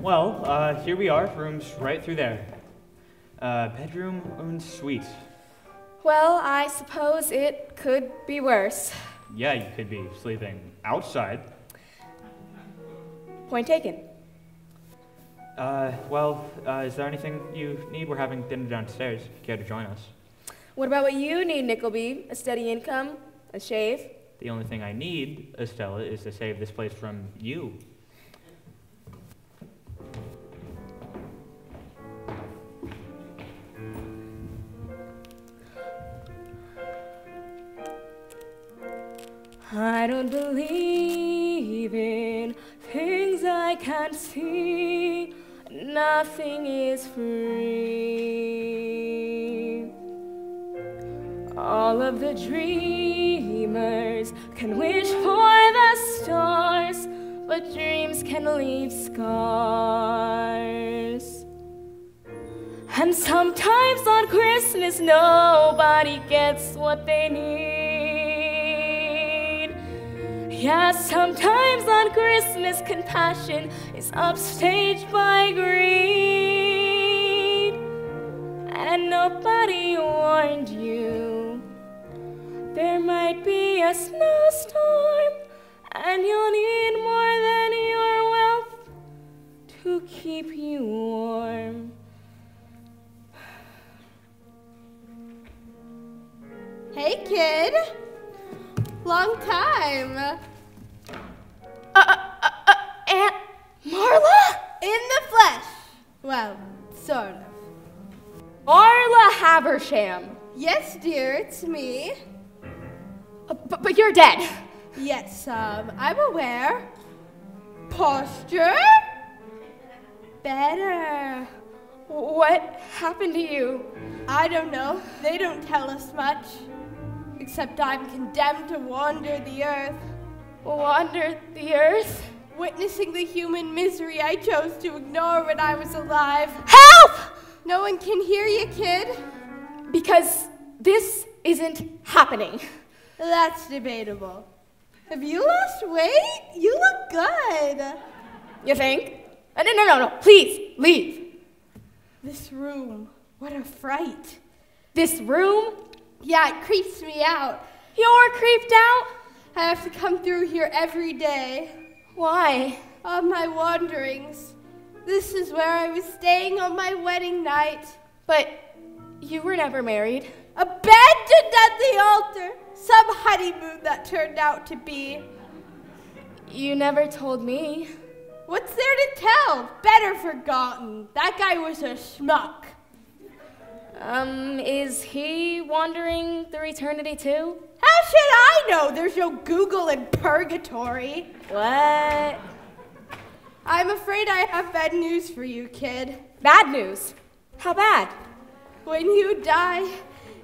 Well, here we are, rooms right through there. Bedroom and suite. Well, I suppose it could be worse. Yeah, you could be sleeping outside. Point taken. Is there anything you need? We're having dinner downstairs, if you care to join us. What about what you need, Nickleby? A steady income? A shave? The only thing I need, Estella, is to save this place from you. I don't believe in things I can't see. Nothing is free. All of the dreamers can wish for the stars, but dreams can leave scars. And sometimes on Christmas nobody gets what they need. Yeah, sometimes on Christmas compassion is upstaged by greed. And nobody warned you there might be a snowstorm, and you'll need more than your wealth to keep you warm. Hey, kid. Long time. Aunt Marla? In the flesh. Well, sort of. Marla Habersham. Yes, dear, it's me. But you're dead. Yes, I'm aware. Posture? Better. What happened to you? I don't know. They don't tell us much. Except I'm condemned to wander the earth. Wander the earth? Witnessing the human misery I chose to ignore when I was alive. Help! No one can hear you, kid. Because this isn't happening. That's debatable. Have you lost weight? You look good. You think? No. Please, leave. This room. What a fright. This room? Yeah, it creeps me out. You're creeped out? I have to come through here every day. Why? On my wanderings. This is where I was staying on my wedding night. But you were never married. Abandoned at the altar, Some honeymoon that turned out to be. You never told me. What's there to tell? Better forgotten. That guy was a schmuck. Is he wandering through eternity too? How should I know? There's no Google in purgatory. What? I'm afraid I have bad news for you, kid. Bad news? How bad? When you die,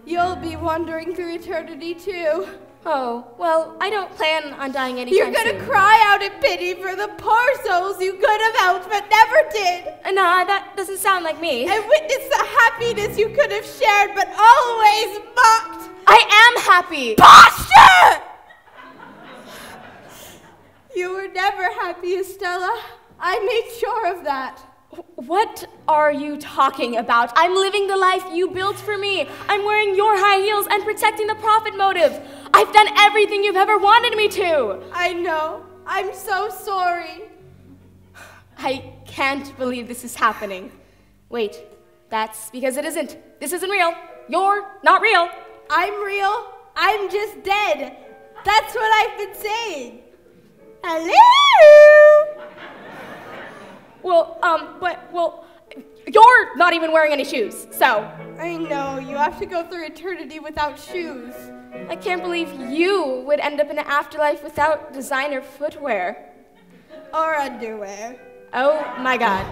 you'll be wandering through eternity too. Oh, well, I don't plan on dying anytime soon. You're gonna cry out in pity for the poor souls you could have helped but never did. Nah, that doesn't sound like me. And witness the happiness you could have shared but always mocked. I am happy. Posture! You were never happy, Estella. I made sure of that. What are you talking about? I'm living the life you built for me. I'm wearing your high heels and protecting the profit motive. I've done everything you've ever wanted me to. I know. I'm so sorry. I can't believe this is happening. Wait, that's because it isn't. This isn't real. You're not real. I'm real. I'm just dead. That's what I've been saying. Hello? Well, you're not even wearing any shoes, so. I know, you have to go through eternity without shoes. I can't believe you would end up in an afterlife without designer footwear. Or underwear. Oh my God.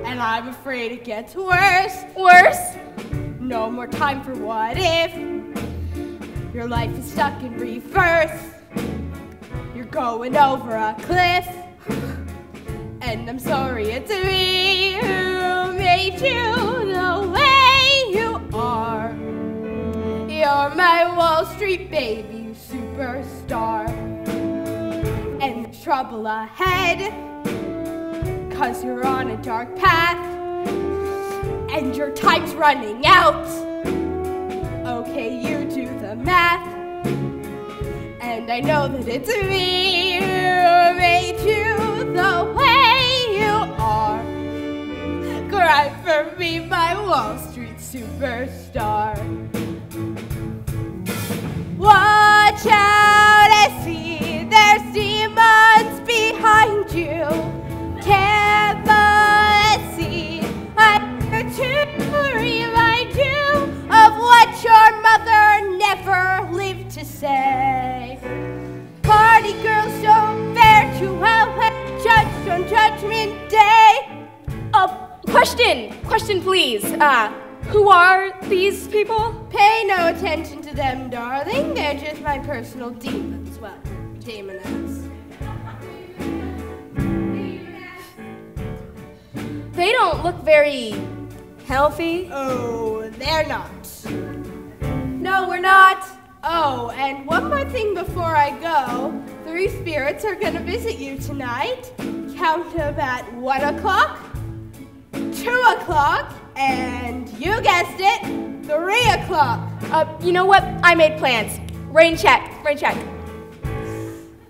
And I'm afraid it gets worse. Worse? No more time for what if. Your life is stuck in reverse. You're going over a cliff. And I'm sorry it's me who made you the way you are. You're my Wall Street baby superstar. And there's trouble ahead, 'cause you're on a dark path. And your time's running out. Okay, you do the math. And I know that it's me who made you the way you are. Cry for me, my Wall Street superstar. Watch out, I see there's demons behind you. Careful, see, I'm here to remind you of what your mother never lived to say. Party girls don't fare too well when judged on Judgment Day. Question please. Who are these people? Pay no attention to them, darling. They're just my personal demons. Well, demonettes. They don't look very healthy. Oh, they're not. No, we're not. Oh, and one more thing before I go. 3 spirits are gonna visit you tonight. Count them at 1 o'clock, 2 o'clock, and you guessed it, 3 o'clock. You know what? I made plans. Rain check.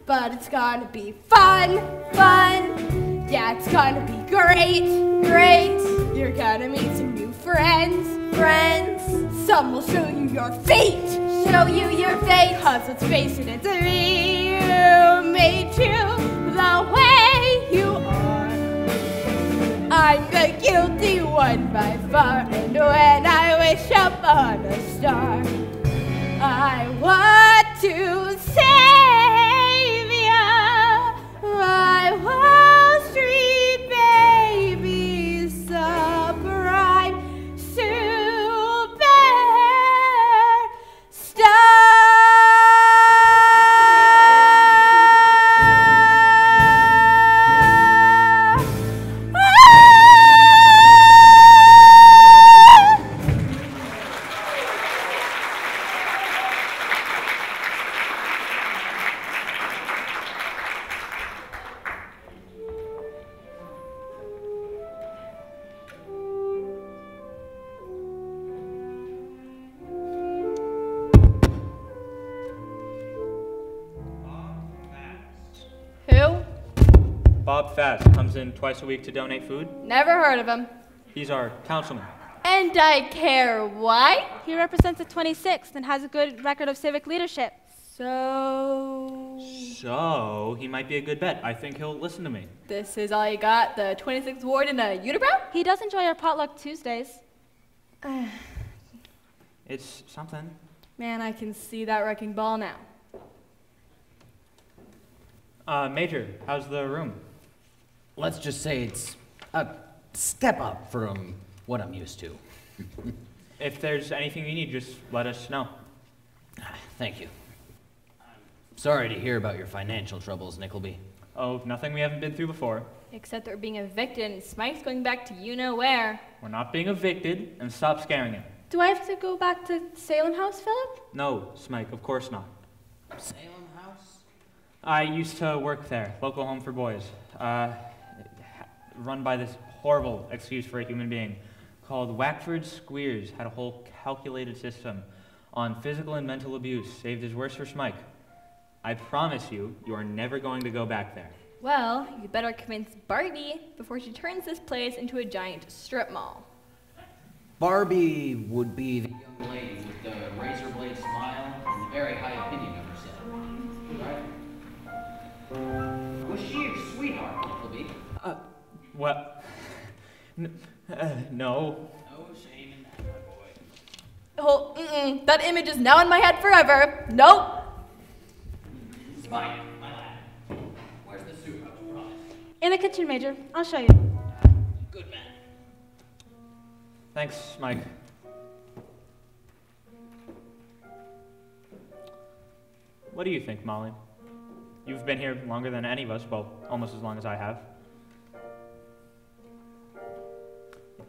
But it's gonna be fun. Yeah, it's gonna be great. You're gonna meet some new friends. Some will show you your fate. 'Cause let's face it, it's me who made you the way you are. I'm the guilty one by far, and when I wish upon a star, I want to save you, my Wall Street baby, sublime Bob Fast comes in twice a week to donate food. Never heard of him. He's our councilman. And I care why? He represents the 26th and has a good record of civic leadership. So he might be a good bet. I think he'll listen to me. this is all you got? The 26th ward in a unibrow? He does enjoy our potluck Tuesdays. It's something. Man, I can see that wrecking ball now. Major, how's the room? Let's just say it's a step up from what I'm used to. If there's anything you need, just let us know. Thank you. I'm sorry to hear about your financial troubles, Nickleby. Oh, nothing we haven't been through before. Except that we're being evicted and Smike's going back to you-know-where. We're not being evicted, and stop scaring him. Do I have to go back to Salem House, Philip? No, Smike, of course not. Salem House? I used to work there, local home for boys. Run by this horrible excuse for a human being called Wackford Squeers. Had a whole calculated system on physical and mental abuse, saved his worst for Smike. I promise you, you are never going to go back there. Well, you better convince Barbie before she turns this place into a giant strip mall. Barbie would be the young lady with the razor blade smile and the very high opinion of herself. Right? Was she your sweetheart, Nickleby? What? No. No shame in that, my boy. Oh, that image is now in my head forever. Nope. Spike, my lad. Where's the soup I was promised? In the kitchen, Major. I'll show you. Good man. Thanks, Mike. What do you think, Molly? You've been here longer than any of us, well, almost as long as I have.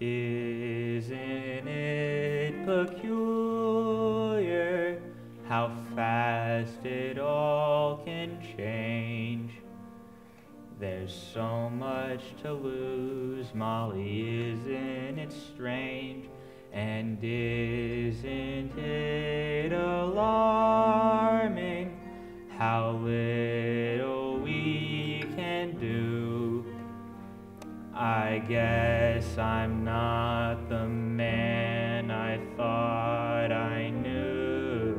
Isn't it peculiar how fast it all can change? There's so much to lose, Molly, isn't it strange? And isn't it alarming how little we can do? I guess I'm not the man I thought I knew.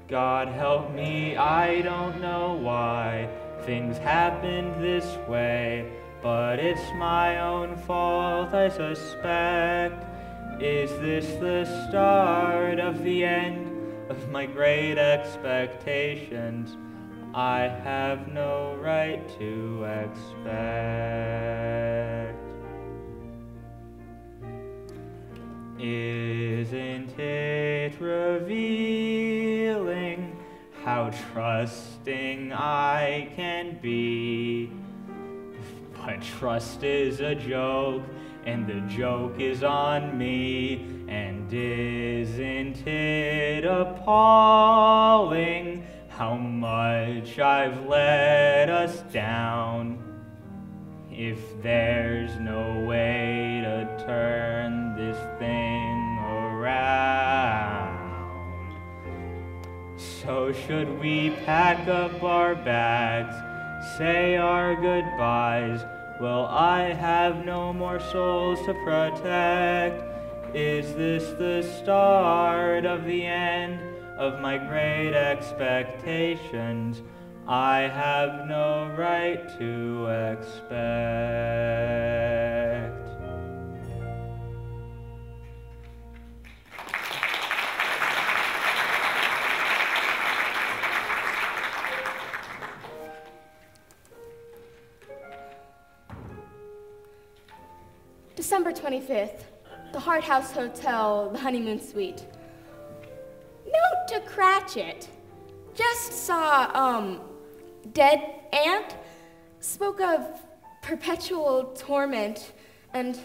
God help me, I don't know why things happened this way, but it's my own fault, I suspect. Is this the start of the end of my great expectations? I have no right to expect. Isn't it revealing how trusting I can be? But trust is a joke, and the joke is on me. And isn't it appalling how much I've let us down? If there's no way to turn this thing around, so should we pack up our bags, say our goodbyes? Will I have no more souls to protect? Is this the start of the end of my great expectations? I have no right to expect. December 25th, the Harthouse Hotel, the honeymoon suite. Note to Cratchit. Just saw, dead aunt. Spoke of perpetual torment and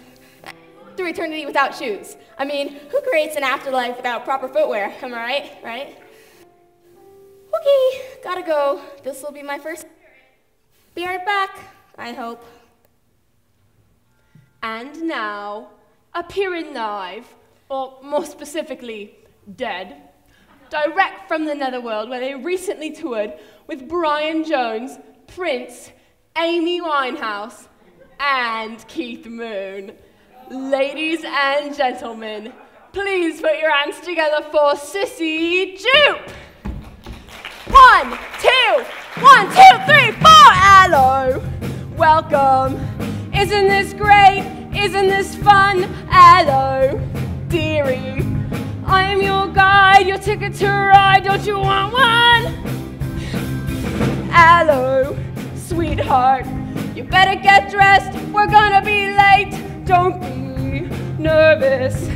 through eternity without shoes. I mean, who creates an afterlife without proper footwear? Am I right? Okay, gotta go. This'll be my first. Be right back, I hope. And now, appearing live, or more specifically, dead, direct from the netherworld where they recently toured with Brian Jones, Prince, Amy Winehouse, and Keith Moon. Ladies and gentlemen, please put your hands together for Sissy Jupe. 1, 2, 1, 2, 3, 4. Hello. Welcome. Isn't this great? Isn't this fun? Hello, dearie. I am your guide, your ticket to ride. Don't you want one? Hello, sweetheart. You better get dressed. We're gonna be late. Don't be nervous.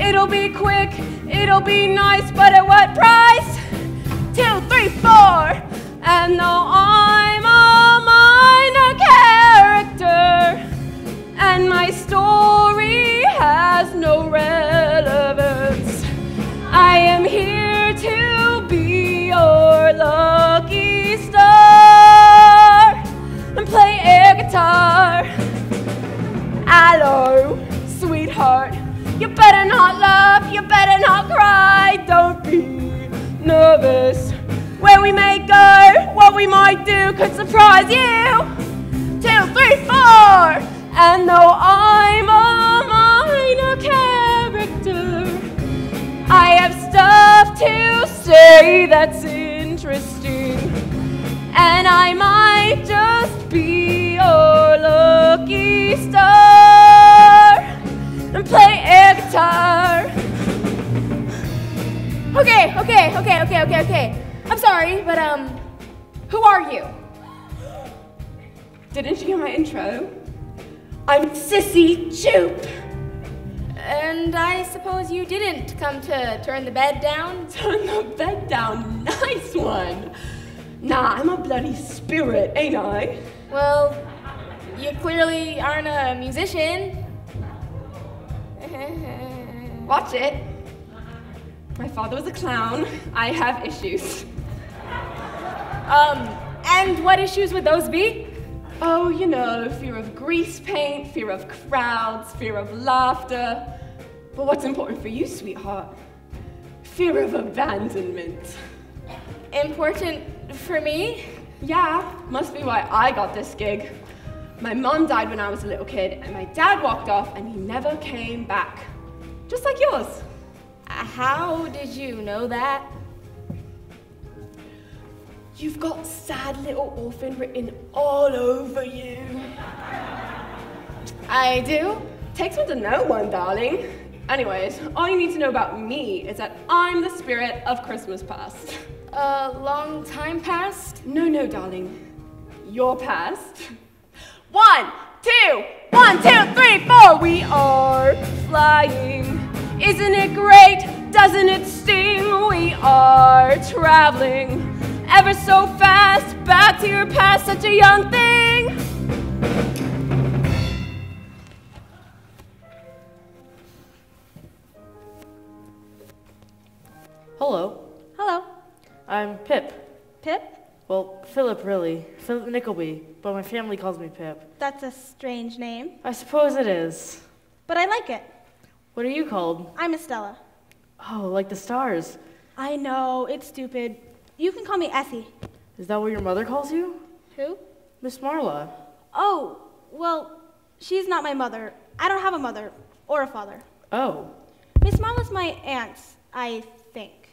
It'll be quick. It'll be nice, but at what price? 2, 3, 4. And though I'm a minor character, and my story has no relevance, I am here to be your lucky star and play air guitar. Hello, sweetheart. You better not laugh, you better not cry. Don't be nervous. Where we may go, what we might do could surprise you. 2, 3, 4. And though I'm a minor character, I have stuff to say that's interesting. And I might just be your lucky star and play air guitar. Okay. I'm sorry, but who are you? Didn't you hear my intro? I'm Sissy Jupe. And I suppose you didn't come to turn the bed down? Turn the bed down, nice one. Nah, I'm a bloody spirit, ain't I? Well, you clearly aren't a musician. Watch it. My father was a clown. I have issues. And what issues would those be? Oh, you know, fear of grease paint, fear of crowds, fear of laughter. But what's important for you, sweetheart? Fear of abandonment. Important for me? Yeah, must be why I got this gig. My mom died when I was a little kid, and my dad walked off, and he never came back. Just like yours. How did you know that? You've got sad little orphan written all over you. I do? Takes one to know one, darling. Anyways, all you need to know about me is that I'm the spirit of Christmas past. A long time past? No, darling. Your past. 1, 2, 1, 2, 3, 4. We are flying. Isn't it great? Doesn't it sting? We are traveling ever so fast back to your past, such a young thing. Hello. Hello. I'm Pip. Pip? Well, Philip, really. Philip Nickleby, but my family calls me Pip. That's a strange name. I suppose it is. But I like it. What are you called? I'm Estella. Oh, like the stars. I know, it's stupid. You can call me Essie. Is that what your mother calls you? Who? Miss Marla. Oh, well, she's not my mother. I don't have a mother or a father. Oh. Miss Marla's my aunt, I think.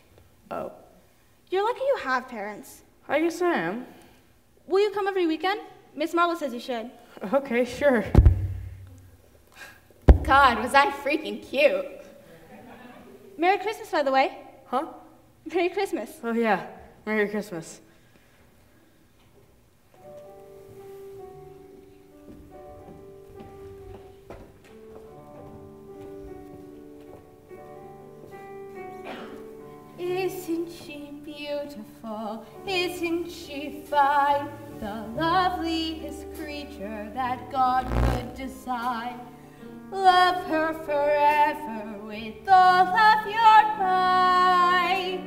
Oh. You're lucky you have parents. I guess I am. Will you come every weekend? Miss Marla says you should. Okay, sure. God, was I freaking cute. Merry Christmas, by the way. Huh? Merry Christmas. Oh, yeah. Merry Christmas. Isn't she beautiful? Isn't she fine? The loveliest creature that God could design. Love her forever with all of your might.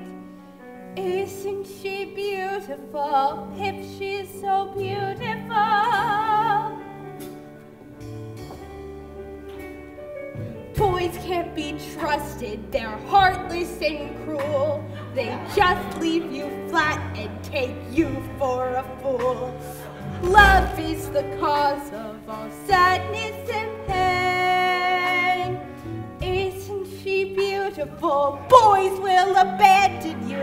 Isn't she beautiful? If she's so beautiful. Toys can't be trusted, they're heartless and cruel. They just leave you flat and take you for a fool. Love is the cause of all sadness and pain. beautiful. Boys will abandon you.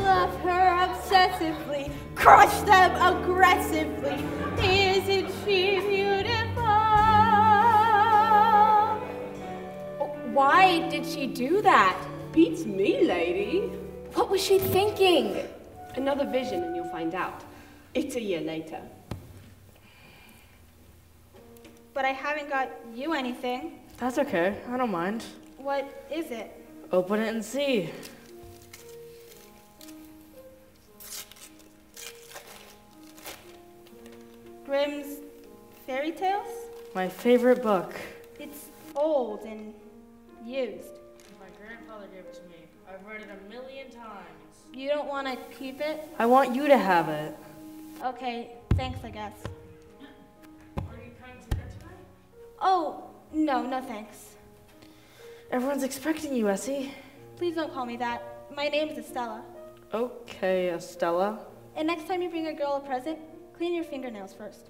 Love her obsessively. Crush them aggressively. Isn't she beautiful? Why did she do that? Beats me, lady. What was she thinking? Another vision and you'll find out. It's a year later. But I haven't got you anything. That's okay. I don't mind. What is it? Open it and see. Grimm's Fairy Tales? My favorite book. It's old and used. My grandfather gave it to me. I've read it 1,000,000 times. You don't want to keep it? I want you to have it. Okay, thanks, I guess. Are you coming to dinner tonight? Oh, no thanks. Everyone's expecting you, Essie. Please don't call me that. My name's Estella. Okay, Estella. And next time you bring a girl a present, clean your fingernails first.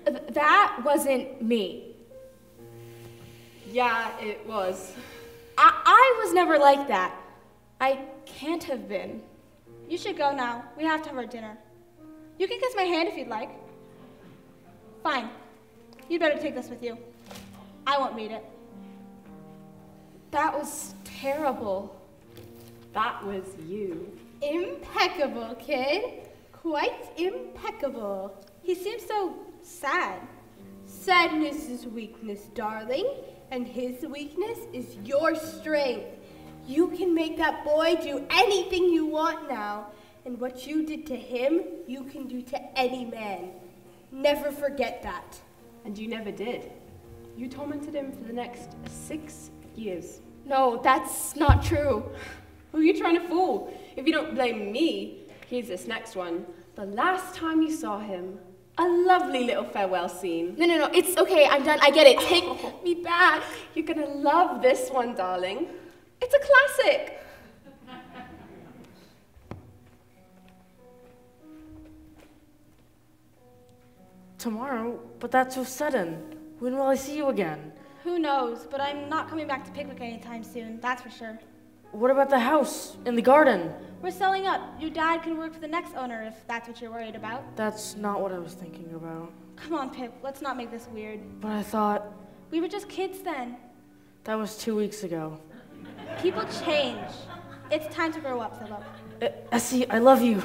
That wasn't me. Yeah, it was. I was never like that. I can't have been. You should go now. We have to have our dinner. You can kiss my hand if you'd like. Fine. You'd better take this with you. I won't read it. That was terrible. That was you. Impeccable, kid. Quite impeccable. He seems so sad. Sadness is weakness, darling, and his weakness is your strength. You can make that boy do anything you want now, and what you did to him, you can do to any man. Never forget that. And you never did. You tormented him for the next 6 years. No, that's not true. Who are you trying to fool? If you don't blame me, here's this next one. The last time you saw him, a lovely little farewell scene. No, it's okay, I'm done, I get it. Take me back. You're gonna love this one, darling. It's a classic. Tomorrow? But that's so sudden. When will I see you again? Who knows, but I'm not coming back to Pickwick anytime soon, that's for sure. What about the house in the garden? We're selling up. Your dad can work for the next owner if that's what you're worried about. That's not what I was thinking about. Come on, Pip, let's not make this weird. But I thought... We were just kids then. That was 2 weeks ago. People change. It's time to grow up, Philip. Essie, I love you.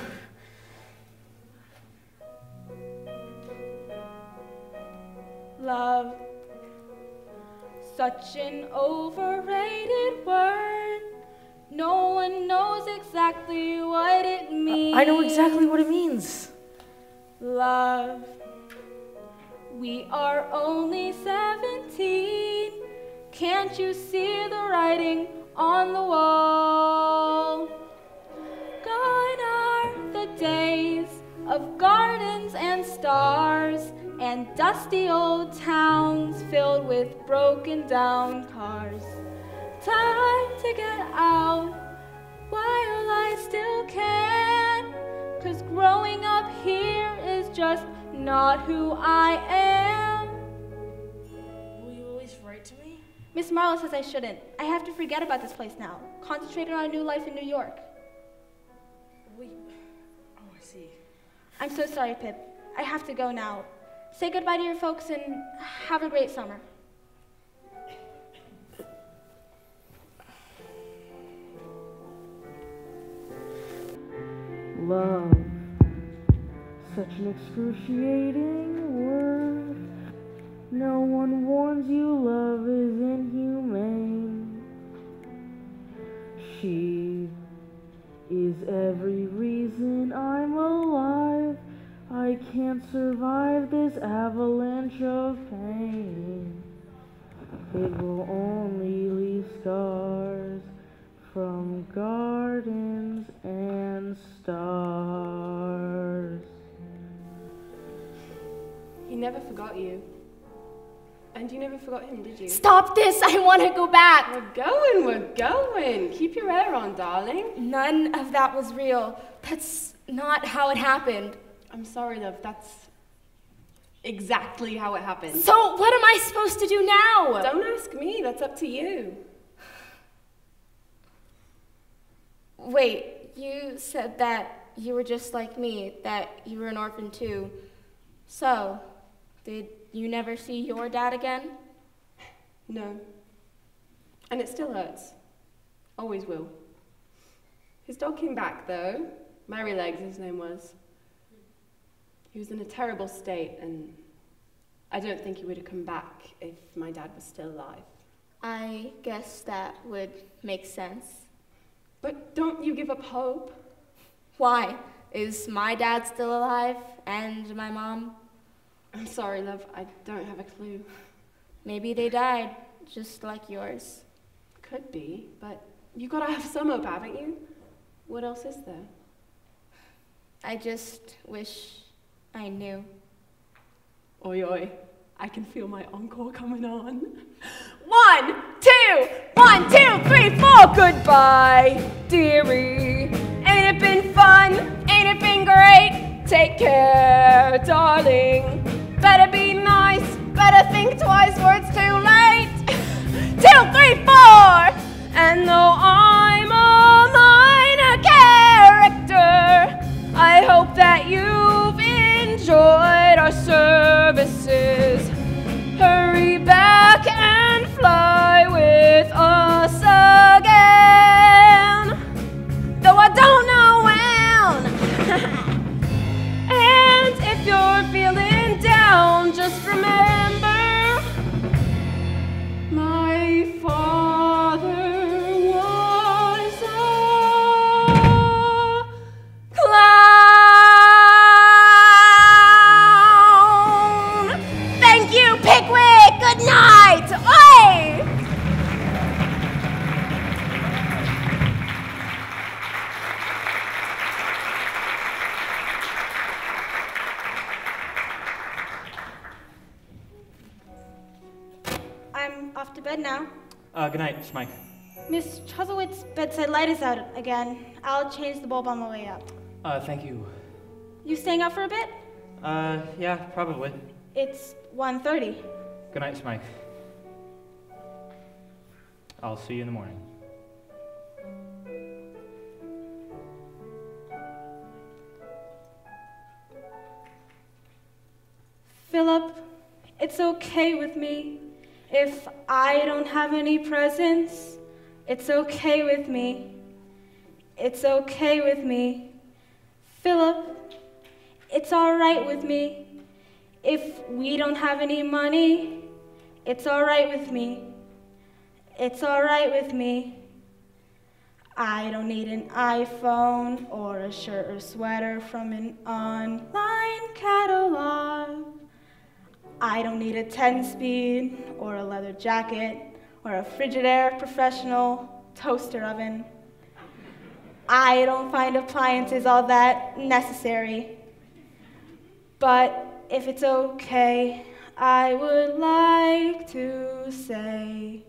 Love. Such an overrated word. No one knows exactly what it means. I know exactly what it means. Love. We are only 17. Can't you see the writing on the wall? Gone are the days of gardens and stars and dusty old towns filled with broken down cars. Time to get out while I still can, 'cause growing up here is just not who I am. Will you always write to me? Miss Marlowe says I shouldn't. I have to forget about this place now. Concentrate on a new life in New York. Oh, I see. I'm so sorry, Pip. I have to go now. Say goodbye to your folks and have a great summer. Love, such an excruciating word. No one warns you love is inhumane. She is every reason I'm alive. I can't survive this avalanche of pain. It will only leave scars from gardens and stars. He never forgot you. And you never forgot him, did you? Stop this! I want to go back! We're going. Keep your hair on, darling. None of that was real. That's not how it happened. I'm sorry, love. That's exactly how it happened. So what am I supposed to do now? Don't ask me. That's up to you. Wait, you said that you were just like me, that you were an orphan too. So, did you never see your dad again? No. And it still hurts. Always will. His dog came back, though. Merrylegs, his name was. He was in a terrible state, and I don't think he would have come back if my dad was still alive. I guess that would make sense. But don't you give up hope? Why? Is my dad still alive? And my mom? I'm sorry, love. I don't have a clue. Maybe they died, just like yours. Could be, but you gotta have some hope, haven't you? What else is there? I just wish I knew. Oi, oi. I can feel my encore coming on. 1, 2, 1, 2, 3, 4. Goodbye, dearie. Ain't it been fun? Ain't it been great? Take care, darling. Better be nice. Better think twice, or it's too late. 2, 3, 4. And though I'm a minor character, I hope that you've enjoyed our services. Hurry back and fly with us again, though I don't know when. And if you're feeling down, just remember my father was a clown. Thank you, Pickwick. Good night. Oi! I'm off to bed now. Good night, Smike. Miss Chuzzlewit's bedside light is out again. I'll change the bulb on my way up. Thank you. You staying out for a bit? Yeah, probably. It's 1:30. Good night, Smike. I'll see you in the morning. Philip, it's okay with me. If I don't have any presents, it's okay with me. It's okay with me. Philip, it's all right with me. If we don't have any money, it's all right with me. It's all right with me. I don't need an iPhone or a shirt or sweater from an online catalog. I don't need a 10-speed or a leather jacket or a Frigidaire professional toaster oven. I don't find appliances all that necessary. But if it's okay, I would like to say,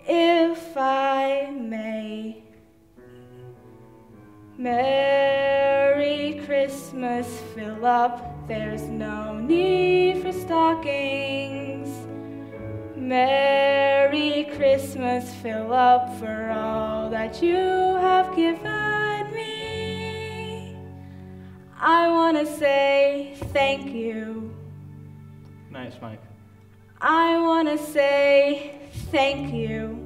if I may, Merry Christmas, Philip. There's no need for stockings. Merry Christmas, Philip, for all that you have given me. I want to say thank you. Nice, Mike. I want to say thank you.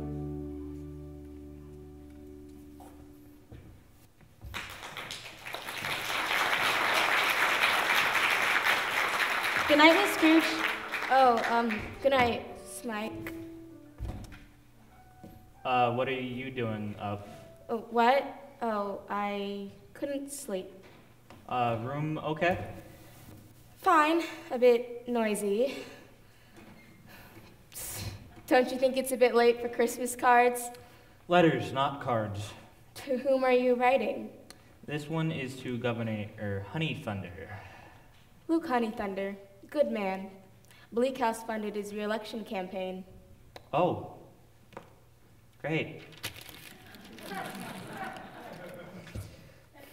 Good night, Miss Scrooge. Oh, good night, Smike. What are you doing up? Oh, what? Oh, I couldn't sleep. Room okay? Fine, a bit noisy. Don't you think it's a bit late for Christmas cards? Letters, not cards. To whom are you writing? This one is to Governor Honey Thunder. Luke Honey Thunder, good man. Bleak House funded his re-election campaign. Oh, great.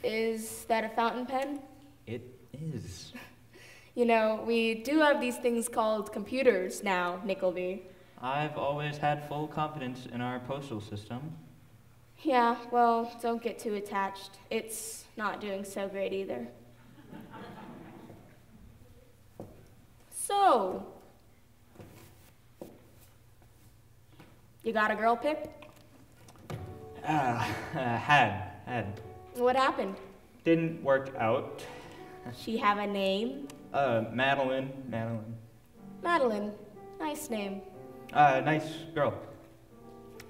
Is that a fountain pen? It is. You know, we do have these things called computers now, Nickleby. I've always had full confidence in our postal system. Yeah, well, don't get too attached. It's not doing so great either. So, you got a girl, Pip? Had. What happened? Didn't work out. She have a name? Madeline. Madeline. Nice name. Nice girl.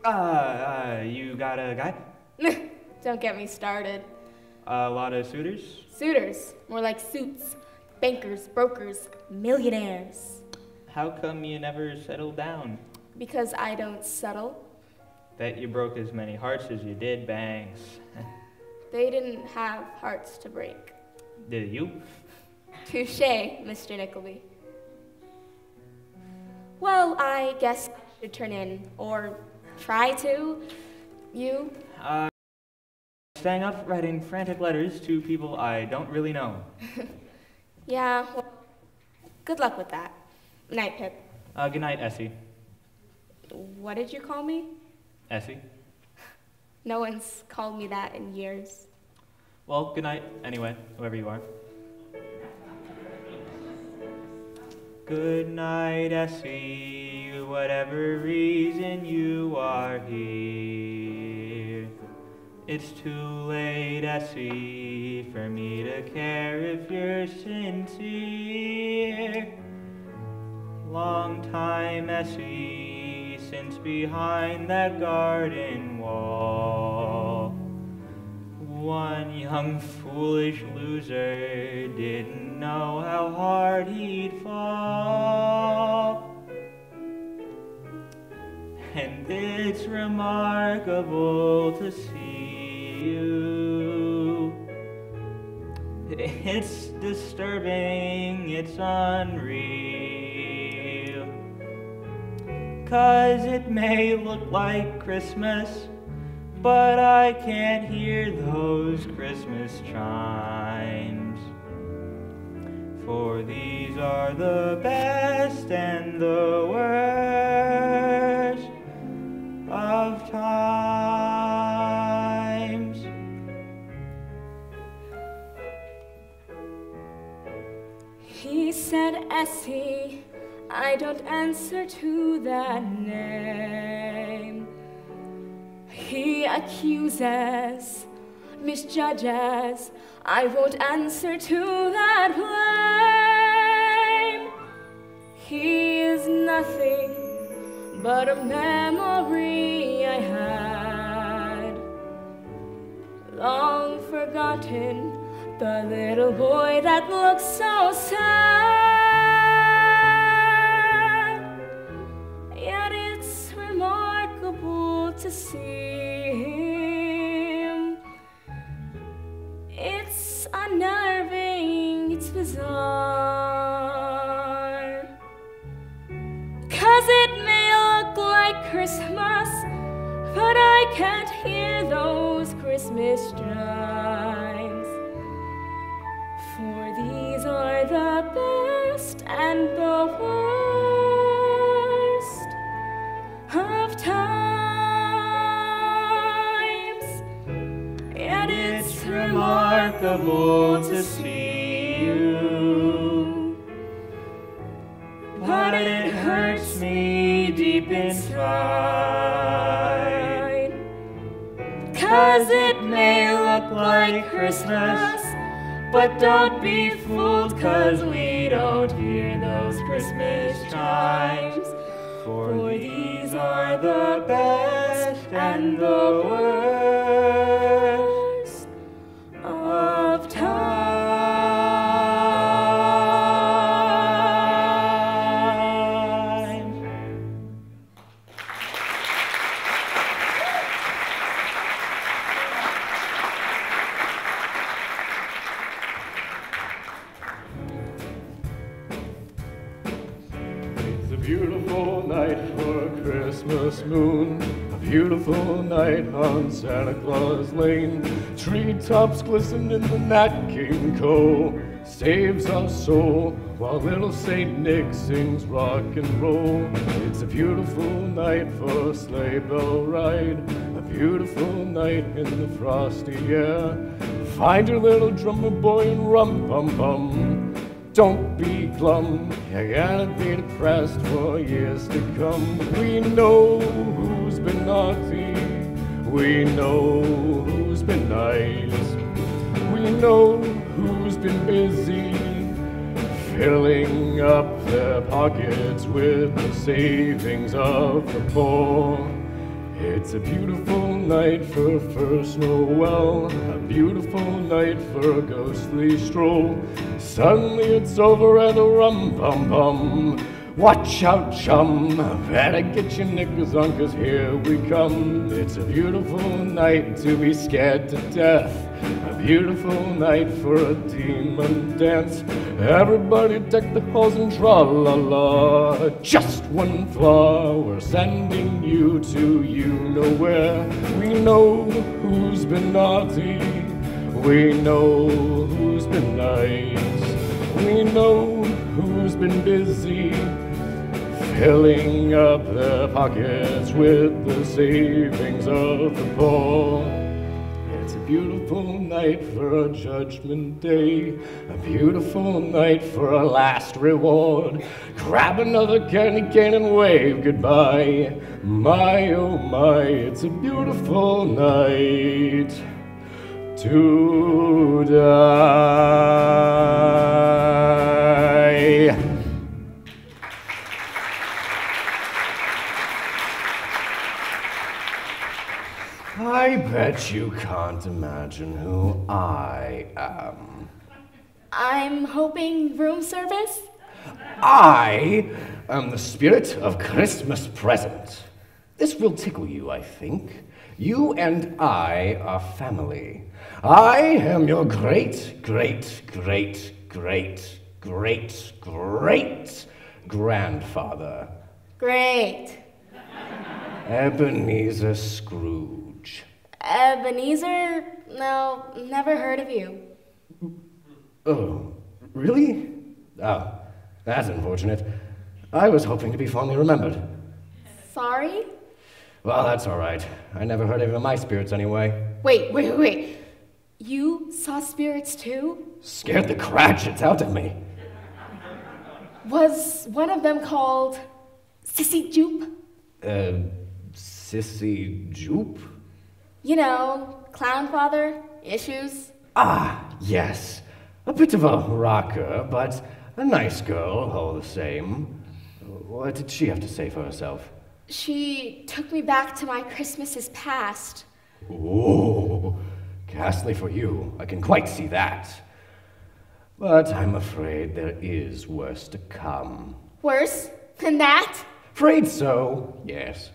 You got a guy? Don't get me started. A lot of suitors? Suitors. More like suits. Bankers, brokers, millionaires. How come you never settled down? Because I don't settle. Bet you broke as many hearts as you did banks. They didn't have hearts to break. Did you? Touché, Mr. Nickleby. Well, I guess I should turn in, or try to. You? Staying up writing frantic letters to people I don't really know. Yeah, well, good luck with that. Night, Pip. Good night, Essie. What did you call me? Essie? No one's called me that in years. Well, good night, anyway, whoever you are. Good night, Essie, whatever reason you are here. It's too late, Essie, for me to care if you're sincere. Long time, Essie, since behind that garden wall, one young foolish loser didn't know how hard he'd fall. And it's remarkable to see you. It's disturbing, it's unreal. 'Cause it may look like Christmas, but I can't hear those Christmas chimes. For these are the best and the worst of times. He said, Essie, I don't answer to that name. He accuses, misjudges, I won't answer to that blame. He is nothing but a memory I had, long forgotten, the little boy that looks so sad. Yet it's remarkable to see him. It's unnerving, it's bizarre. 'Cause it may look like Christmas, but I can't hear those Christmas chimes. For these are the best and the worst of times. Yet it's remarkable to see you, but it hurts me deep inside. 'Cause it may look like Christmas, but don't be fooled, 'cause we don't hear those Christmas chimes. For these are the best and the worst of times. Beautiful night for a Christmas moon, a beautiful night on Santa Claus Lane. Treetops glisten in the Nat King Cove, saves our soul while little Saint Nick sings rock and roll. It's a beautiful night for a sleigh bell ride, a beautiful night in the frosty air. Find your little drummer boy and rum-bum-bum. Don't be glum, you gotta be depressed for years to come. We know who's been naughty, we know who's been nice, we know who's been busy, filling up their pockets with the savings of the poor. It's a beautiful night for first Noel, a beautiful night for a ghostly stroll. Suddenly it's over and a rum-bum-bum. Watch out, chum, better get your knickers on, 'cause here we come. It's a beautiful night to be scared to death, a beautiful night for a demon dance. Everybody deck the halls and tra-la-la. Just one flaw, we're sending you to you-know-where. We know who's been naughty, we know who's been nice, we know who's been busy, filling up their pockets with the savings of the poor. It's a beautiful night for a judgment day, a beautiful night for a last reward. Grab another candy cane and wave goodbye. My, oh my, it's a beautiful night to die. I bet you can't imagine who I am. I'm hoping room service? I am the spirit of Christmas present. This will tickle you, I think. You and I are family. I am your great, great, great, great, great, great grandfather. Great. Ebenezer Scrooge. Ebenezer? No, never heard of you. Oh, really? Oh, that's unfortunate. I was hoping to be fondly remembered. Sorry? Well, that's all right. I never heard any of my spirits anyway. Wait. You saw spirits too? Scared the cratchits out of me. Was one of them called Sissy Jupe? Sissy Jupe? You know, clown father, issues. Ah, yes. A bit of a rocker, but a nice girl all the same. What did she have to say for herself? She took me back to my Christmases past. Oh, ghastly for you. I can quite see that. But I'm afraid there is worse to come. Worse than that? Afraid so, yes.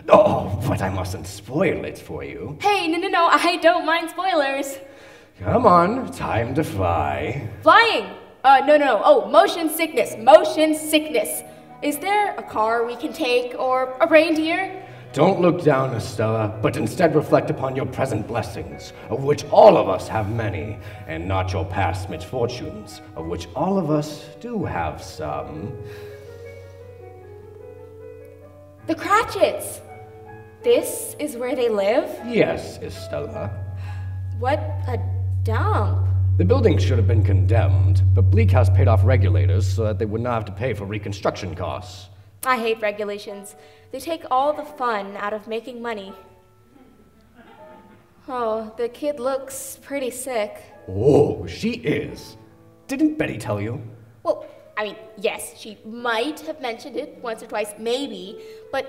Oh, but I mustn't spoil it for you. Hey, no, I don't mind spoilers. Come on, time to fly. Flying? No. Oh, motion sickness. Is there a car we can take, or a reindeer? Don't look down, Estella, but instead reflect upon your present blessings, of which all of us have many, and not your past misfortunes, of which all of us do have some. The Cratchits! This is where they live? Yes, Estella. What a dump. The building should have been condemned, but Bleak House paid off regulators so that they would not have to pay for reconstruction costs. I hate regulations. They take all the fun out of making money. Oh, the kid looks pretty sick. Oh, she is. Didn't Betty tell you? Well, I mean, yes, she might have mentioned it once or twice, maybe, but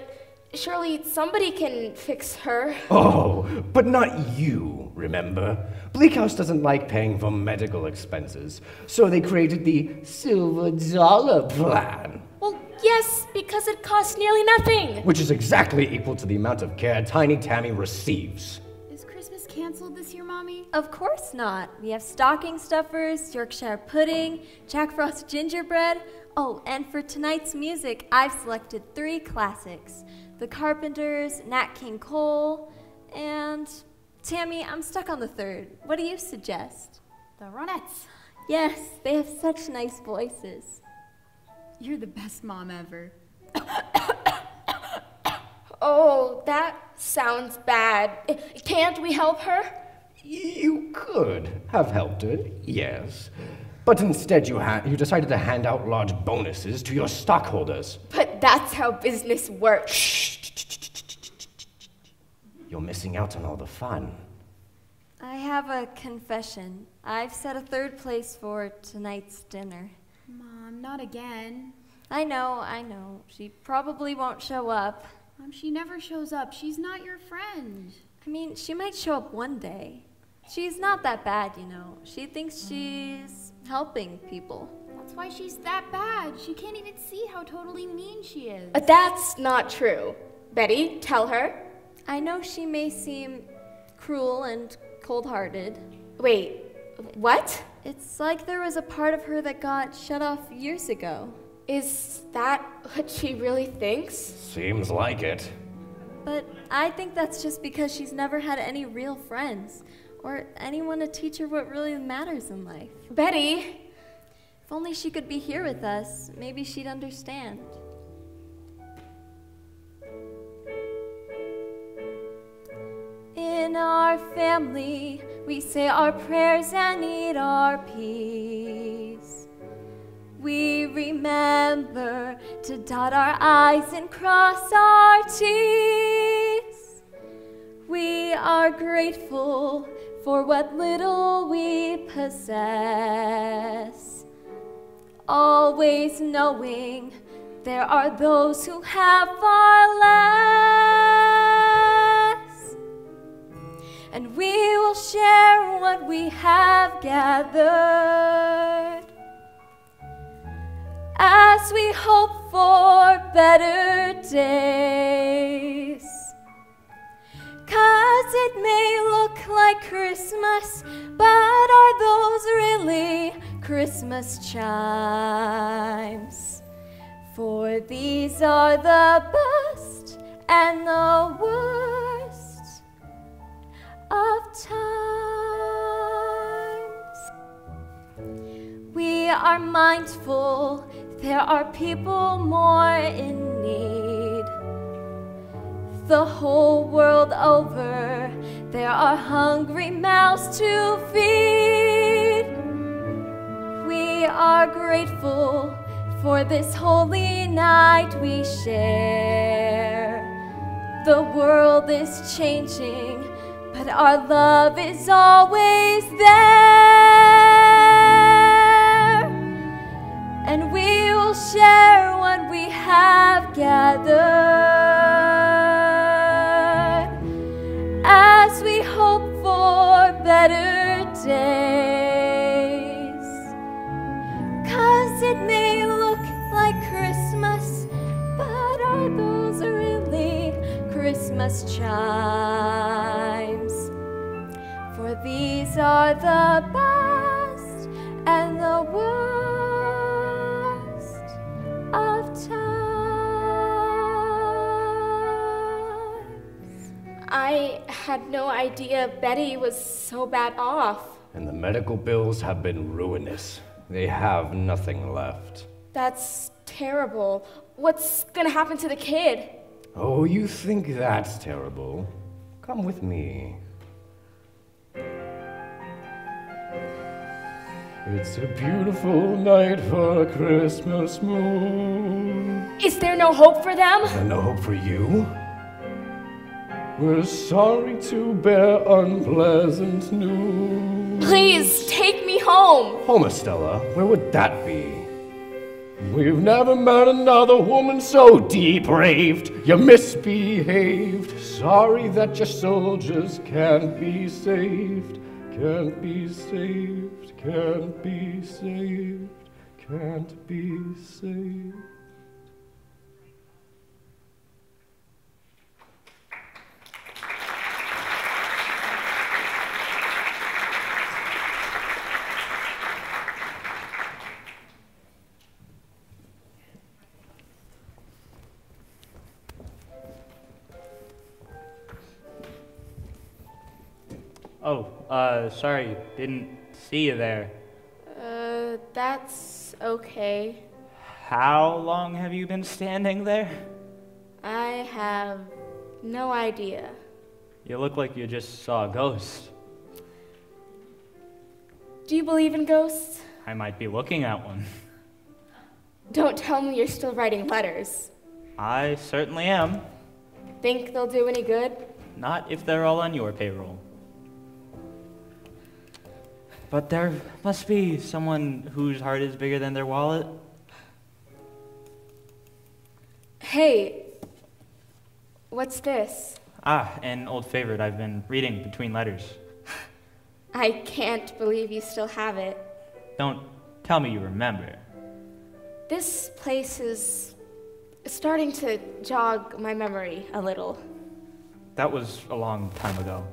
surely somebody can fix her. Oh, but not you, remember? Bleak House doesn't like paying for medical expenses, so they created the Silver Dollar Plan. Well, yes, because it costs nearly nothing. Which is exactly equal to the amount of care Tiny Tammy receives. Is Christmas canceled this year, Mommy? Of course not. We have stocking stuffers, Yorkshire pudding, Jack Frost gingerbread. Oh, and for tonight's music, I've selected 3 classics. The Carpenters, Nat King Cole, and Tammy, I'm stuck on the 3rd. What do you suggest? The Ronettes. Yes, they have such nice voices. You're the best mom ever. Oh, that sounds bad. Can't we help her? You could have helped her, yes. But instead you decided to hand out large bonuses to your stockholders. But that's how business works. Shh. You're missing out on all the fun. I have a confession. I've set a third place for tonight's dinner. Mom, not again. I know. She probably won't show up. Mom, she never shows up. She's not your friend. I mean, she might show up one day. She's not that bad, you know. She thinks she's helping people. That's why she's that bad. She can't even see how totally mean she is. That's not true. Betty, tell her. I know she may seem cruel and cold-hearted. Wait, what? It's like there was a part of her that got shut off years ago. Is that what she really thinks? Seems like it. But I think that's just because she's never had any real friends, or anyone to teach her what really matters in life. Betty! If only she could be here with us, maybe she'd understand. In our family, we say our prayers and eat our peas. We remember to dot our I's and cross our T's. We are grateful for what little we possess, always knowing there are those who have far less. And we will share what we have gathered as we hope for better days. 'Cause it may look like Christmas, but are those really Christmas chimes? For these are the best and the worst of times. We are mindful there are people more in need. The whole world over, there are hungry mouths to feed. We are grateful for this holy night we share. The world is changing, but our love is always there. And we will share what we have gathered as we hope for better days. 'Cause it may look like Christmas, but are those really Christmas chimes? For these are the best and the worst of times. I had no idea Betty was so bad off. And the medical bills have been ruinous. They have nothing left. That's terrible. What's gonna happen to the kid? Oh, you think that's terrible? Come with me. It's a beautiful night for a Christmas moon. Is there no hope for them? Is there no hope for you? We're sorry to bear unpleasant news. Please, take me home. Home, Estella? Where would that be? We've never met another woman so depraved. You misbehaved. Sorry that your soldiers can't be saved. Can't be saved. Can't be saved. Can't be saved. Oh, sorry, didn't see you there. that's okay. How long have you been standing there? I have no idea. You look like you just saw a ghost. Do you believe in ghosts? I might be looking at one. Don't tell me you're still writing letters. I certainly am. Think they'll do any good? Not if they're all on your payroll. But there must be someone whose heart is bigger than their wallet. Hey, what's this? An old favorite I've been reading between letters. I can't believe you still have it. Don't tell me you remember. This place is starting to jog my memory a little. That was a long time ago.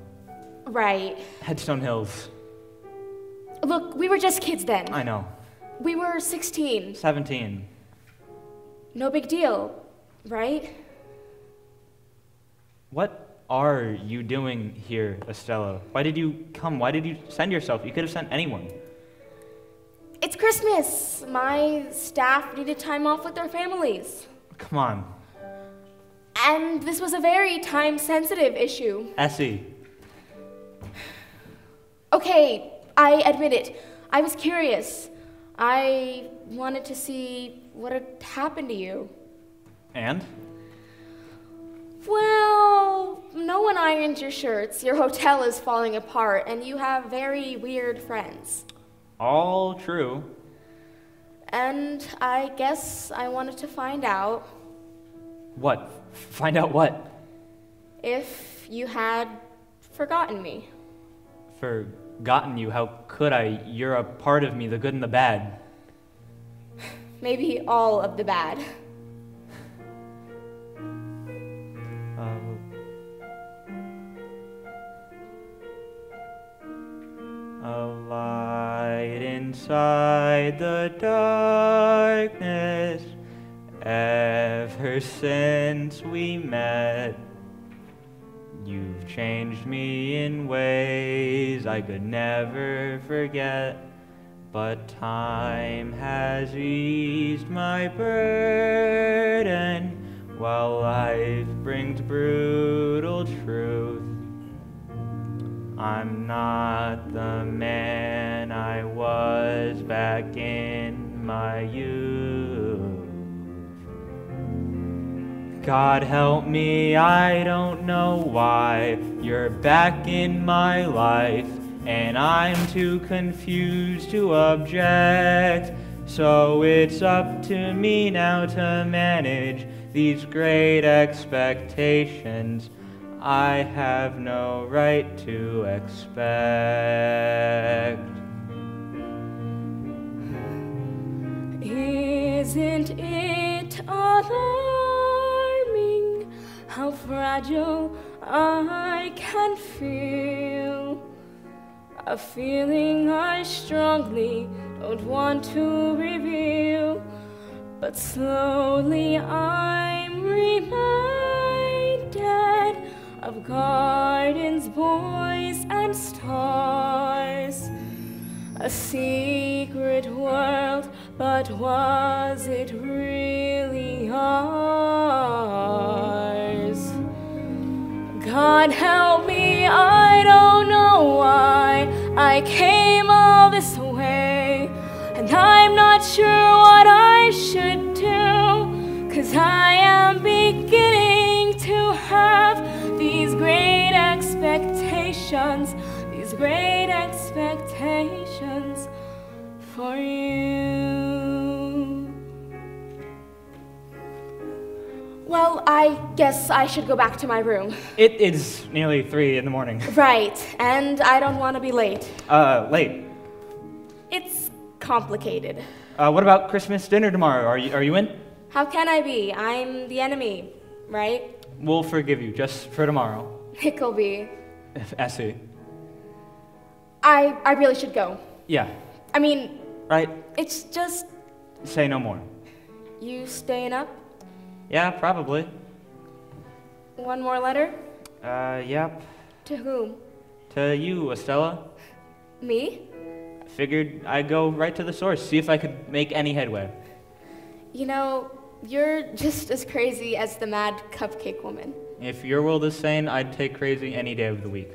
Right. Headstone Hills. Look, we were just kids then. I know. We were 16. 17. No big deal, right? What are you doing here, Estella? Why did you come? Why did you send yourself? You could have sent anyone. It's Christmas. My staff needed time off with their families. Come on. And this was a very time-sensitive issue. Essie. Okay, I admit it. I was curious. I wanted to see what had happened to you. And? Well, no one ironed your shirts, your hotel is falling apart, and you have very weird friends. All true. And I guess I wanted to find out. What? Find out what? If you had forgotten me. Forgotten you? How could I? You're a part of me, the good and the bad. Maybe all of the bad. A light inside the darkness. Ever since we met, you've changed me in ways I could never forget. But time has eased my burden, while life brings brutal truth. I'm not the man I was back in my youth. God help me, I don't know why you're back in my life, and I'm too confused to object. So it's up to me now to manage these great expectations I have no right to expect. Isn't it alarming how fragile I can feel? A feeling I strongly don't want to reveal, but slowly I'm reminded of gardens, boys, and stars. A secret world, but was it really ours? God help me, I don't know why I came all this way, and I'm not sure what I should do, 'cause I am beginning to have these great expectations, these great expectations for you. Well, I guess I should go back to my room. It is nearly 3 in the morning. Right, and I don't want to be late. Late? It's complicated. What about Christmas dinner tomorrow? Are you in? How can I be? I'm the enemy, right? We'll forgive you, just for tomorrow. Nickleby. Essie. I really should go. Yeah. I mean... Right? It's just... Say no more. You staying up? Yeah, probably. One more letter? Yep. To whom? To you, Estella. Me? figured I'd go right to the source, see if I could make any headway. You know, you're just as crazy as the mad cupcake woman. If your world is sane, I'd take crazy any day of the week.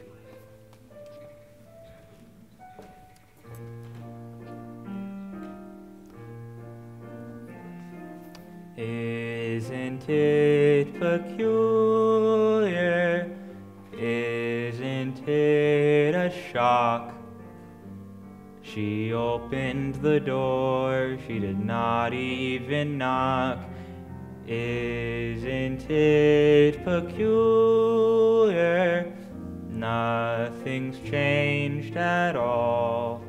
Isn't it peculiar? Isn't it a shock? She opened the door, she did not even knock. Isn't it peculiar? Nothing's changed at all.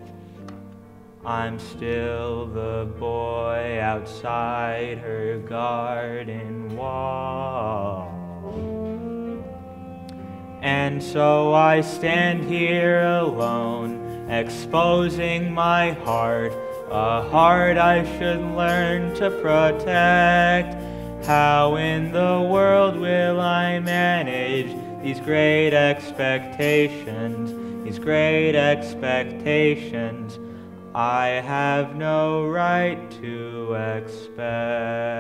I'm still the boy outside her garden wall. And so I stand here alone, exposing my heart, a heart I should learn to protect. How in the world will I manage these great expectations, these great expectations I have no right to expect?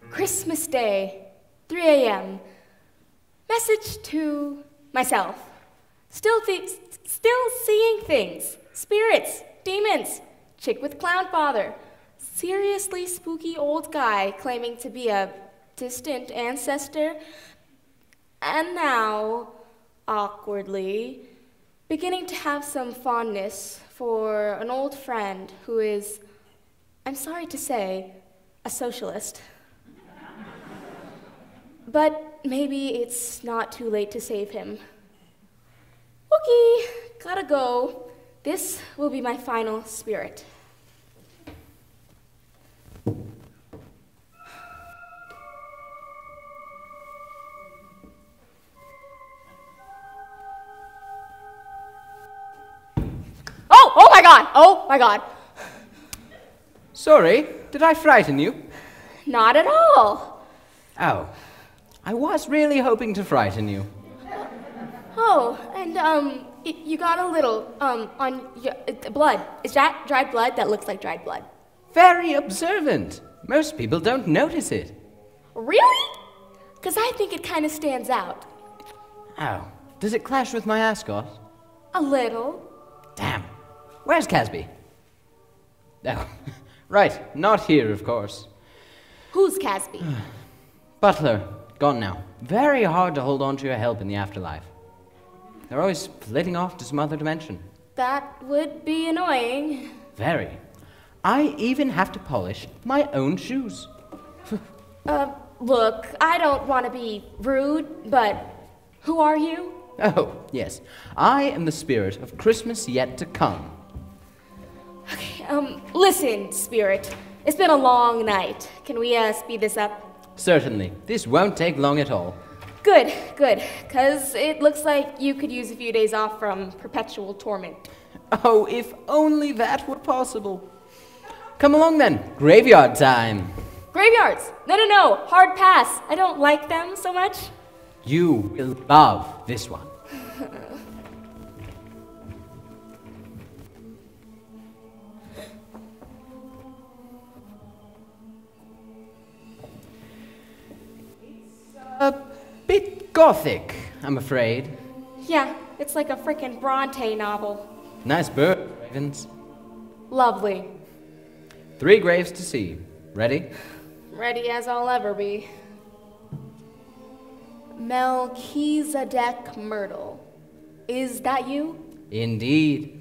Christmas Day, 3 a.m. Message to myself. Still seeing things. Spirits, demons, chick with clown father, seriously spooky old guy claiming to be a distant ancestor, and now, awkwardly, beginning to have some fondness for an old friend who is, I'm sorry to say, a socialist. But maybe it's not too late to save him. Okay, gotta go. This will be my final spirit. Oh my God, oh my God. Sorry, did I frighten you? Not at all. Oh, I was really hoping to frighten you. Oh, and you got a little on your blood. Is that dried blood? That looks like dried blood. Very observant. Most people don't notice it. Really? Because I think it kind of stands out. Oh, does it clash with my ascot? A little. Damn. Where's Casby? Oh, right, not here, of course. Who's Casby? Butler, gone now. Very hard to hold on to your help in the afterlife. They're always flitting off to some other dimension. That would be annoying. Very. I even have to polish my own shoes. Look, I don't want to be rude, but who are you? Oh, yes. I am the spirit of Christmas yet to come. Okay, listen, spirit. It's been a long night. Can we, speed this up? Certainly. This won't take long at all. Good, good. 'Cause it looks like you could use a few days off from perpetual torment. Oh, if only that were possible. Come along then. Graveyard time. Graveyards! No. Hard pass. I don't like them so much. You will love this one. A bit gothic, I'm afraid. Yeah, it's like a frickin' Bronte novel. Nice bird, Ravens. Lovely. 3 graves to see. Ready? Ready as I'll ever be. Melchizedek Myrtle. Is that you? Indeed.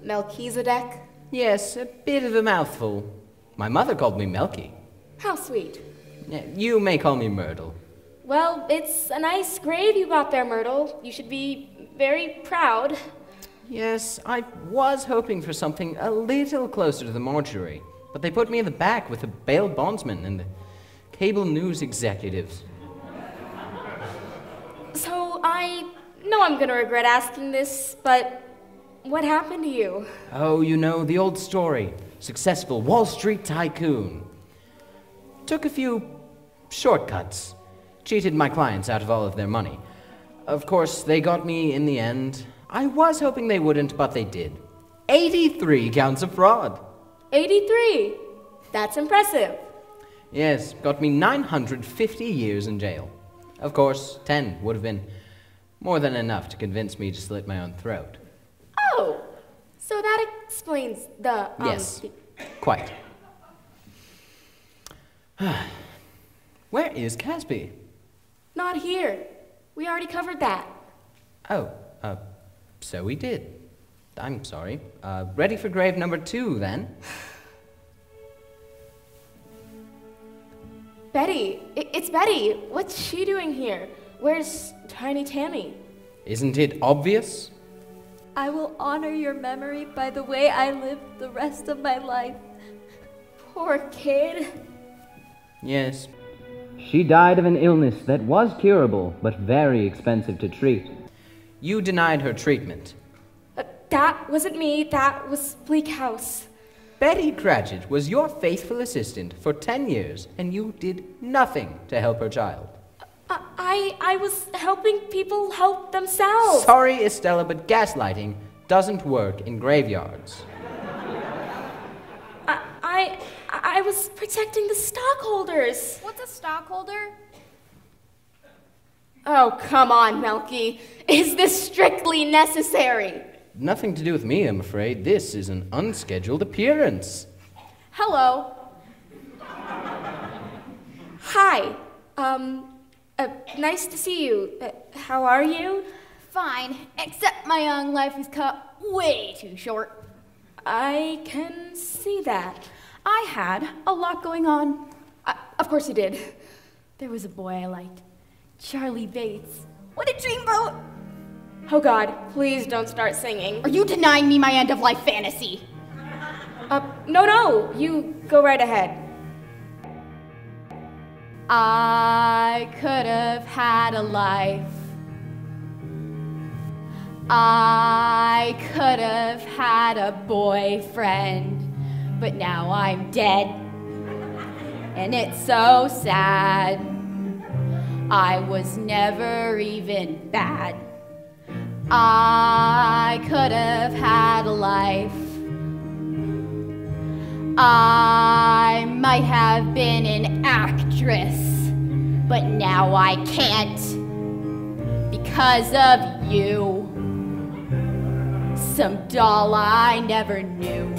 Melchizedek? Yes, a bit of a mouthful. My mother called me Melky. How sweet. You may call me Myrtle. Well, it's a nice grave you got there, Myrtle. You should be very proud. Yes, I was hoping for something a little closer to the mortuary, but they put me in the back with the bail bondsman and the cable news executives. So I know I'm gonna regret asking this, but what happened to you? Oh, you know, the old story. Successful Wall Street Tycoon. Took a few shortcuts. Cheated my clients out of all of their money. Of course, they got me in the end. I was hoping they wouldn't, but they did. 83 counts of fraud. 83? That's impressive. Yes, got me 950 years in jail. Of course, 10 would have been more than enough to convince me to slit my own throat. Oh, so that explains the, Yes, quite. Where is Kilsby? Not here. We already covered that. Oh, so we did. I'm sorry. Ready for grave number 2, then? Betty. It's Betty. What's she doing here? Where's Tiny Tammy? Isn't it obvious? I will honor your memory by the way I live the rest of my life. Poor kid. Yes. She died of an illness that was curable, but very expensive to treat. You denied her treatment. That wasn't me. That was Bleak House. Betty Cratchit was your faithful assistant for 10 years, and you did nothing to help her child. I was helping people help themselves. Sorry, Estella, but gaslighting doesn't work in graveyards. I was protecting the stockholders. What's a stockholder? Oh, come on, Melky. Is this strictly necessary? Nothing to do with me, I'm afraid. This is an unscheduled appearance. Hello. Hi. Nice to see you. How are you? Fine, except my young life is cut way too short. I can see that. I had a lot going on. Of course you did. There was a boy I liked, Charlie Bates. What a dreamboat! Oh God, please don't start singing. Are you denying me my end-of-life fantasy? No, you go right ahead. I could have had a life. I could have had a boyfriend, but now I'm dead. And it's so sad. I was never even bad. I could have had a life. I might have been an actress, but now I can't because of you. Some doll I never knew.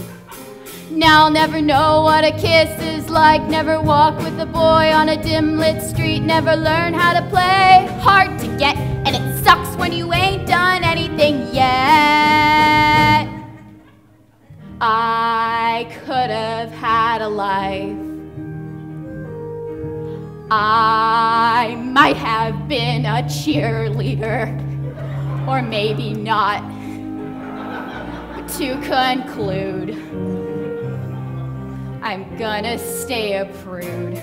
Now I'll never know what a kiss is like. Never walk with a boy on a dim lit street. Never learn how to play hard to get. And it sucks when you ain't done anything yet. I could have had a life. I might have been a cheerleader, or maybe not. But to conclude, I'm gonna stay a prude.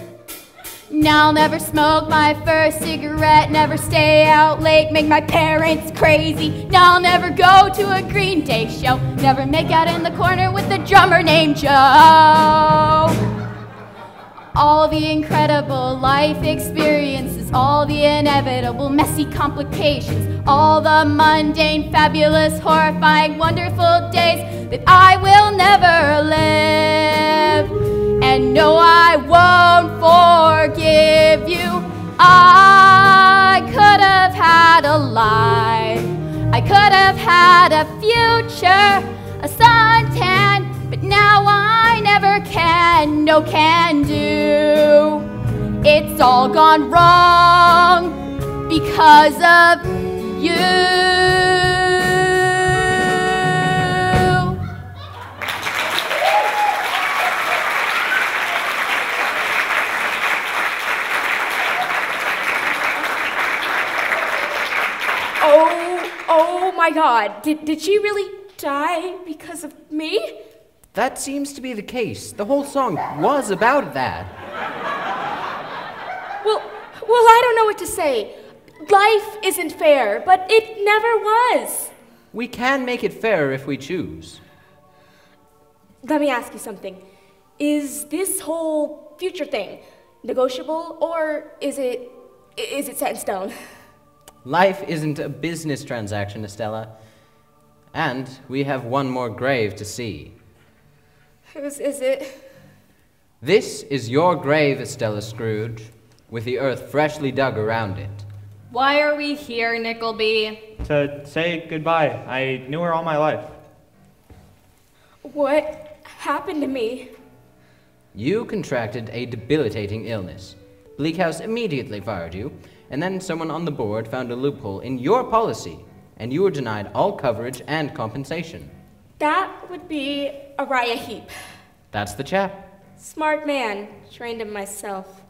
Now I'll never smoke my first cigarette, never stay out late, make my parents crazy. Now I'll never go to a Green Day show, never make out in the corner with a drummer named Joe. All the incredible life experiences, all the inevitable messy complications, all the mundane, fabulous, horrifying, wonderful days that I will never live. And no, I won't forgive you. I could have had a life. I could have had a future, a suntan, but now I never can, no can do. It's all gone wrong because of you. Oh my God. Did she really die because of me? That seems to be the case. The whole song was about that. Well, I don't know what to say. Life isn't fair, but it never was. We can make it fair if we choose. Let me ask you something. Is this whole future thing negotiable, or is it set in stone? Life isn't a business transaction, Estella. And we have one more grave to see. Whose is it? This is your grave, Estella Scrooge, with the earth freshly dug around it. Why are we here, Nickleby? To say goodbye. I knew her all my life. What happened to me? You contracted a debilitating illness. Bleak House immediately fired you, and then someone on the board found a loophole in your policy, and you were denied all coverage and compensation. That would be Uriah Heep. That's the chap. Smart man. Trained him myself.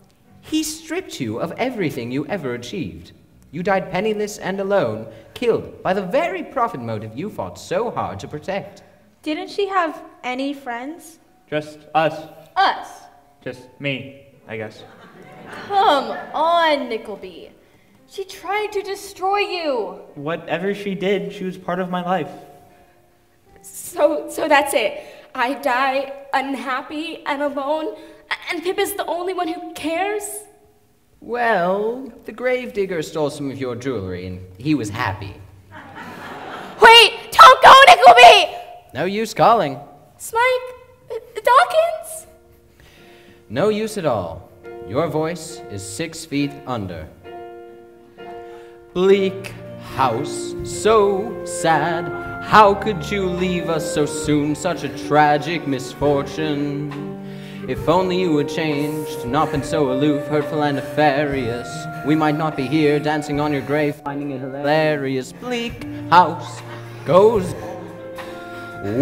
He stripped you of everything you ever achieved. You died penniless and alone, killed by the very profit motive you fought so hard to protect. Didn't she have any friends? Just us. Us? Just me, I guess. Come on, Nickleby. She tried to destroy you. Whatever she did, she was part of my life. So that's it. I die unhappy and alone, and Pip is the only one who cares? Well, the gravedigger stole some of your jewelry, and he was happy. Wait! Don't go, Nickleby! No use calling. Smike? Dawkins? No use at all. Your voice is 6 feet under. Bleak House, so sad. How could you leave us so soon? Such a tragic misfortune. If only you had changed, not been so aloof, hurtful and nefarious, we might not be here dancing on your grave, finding it hilarious. Bleak House goes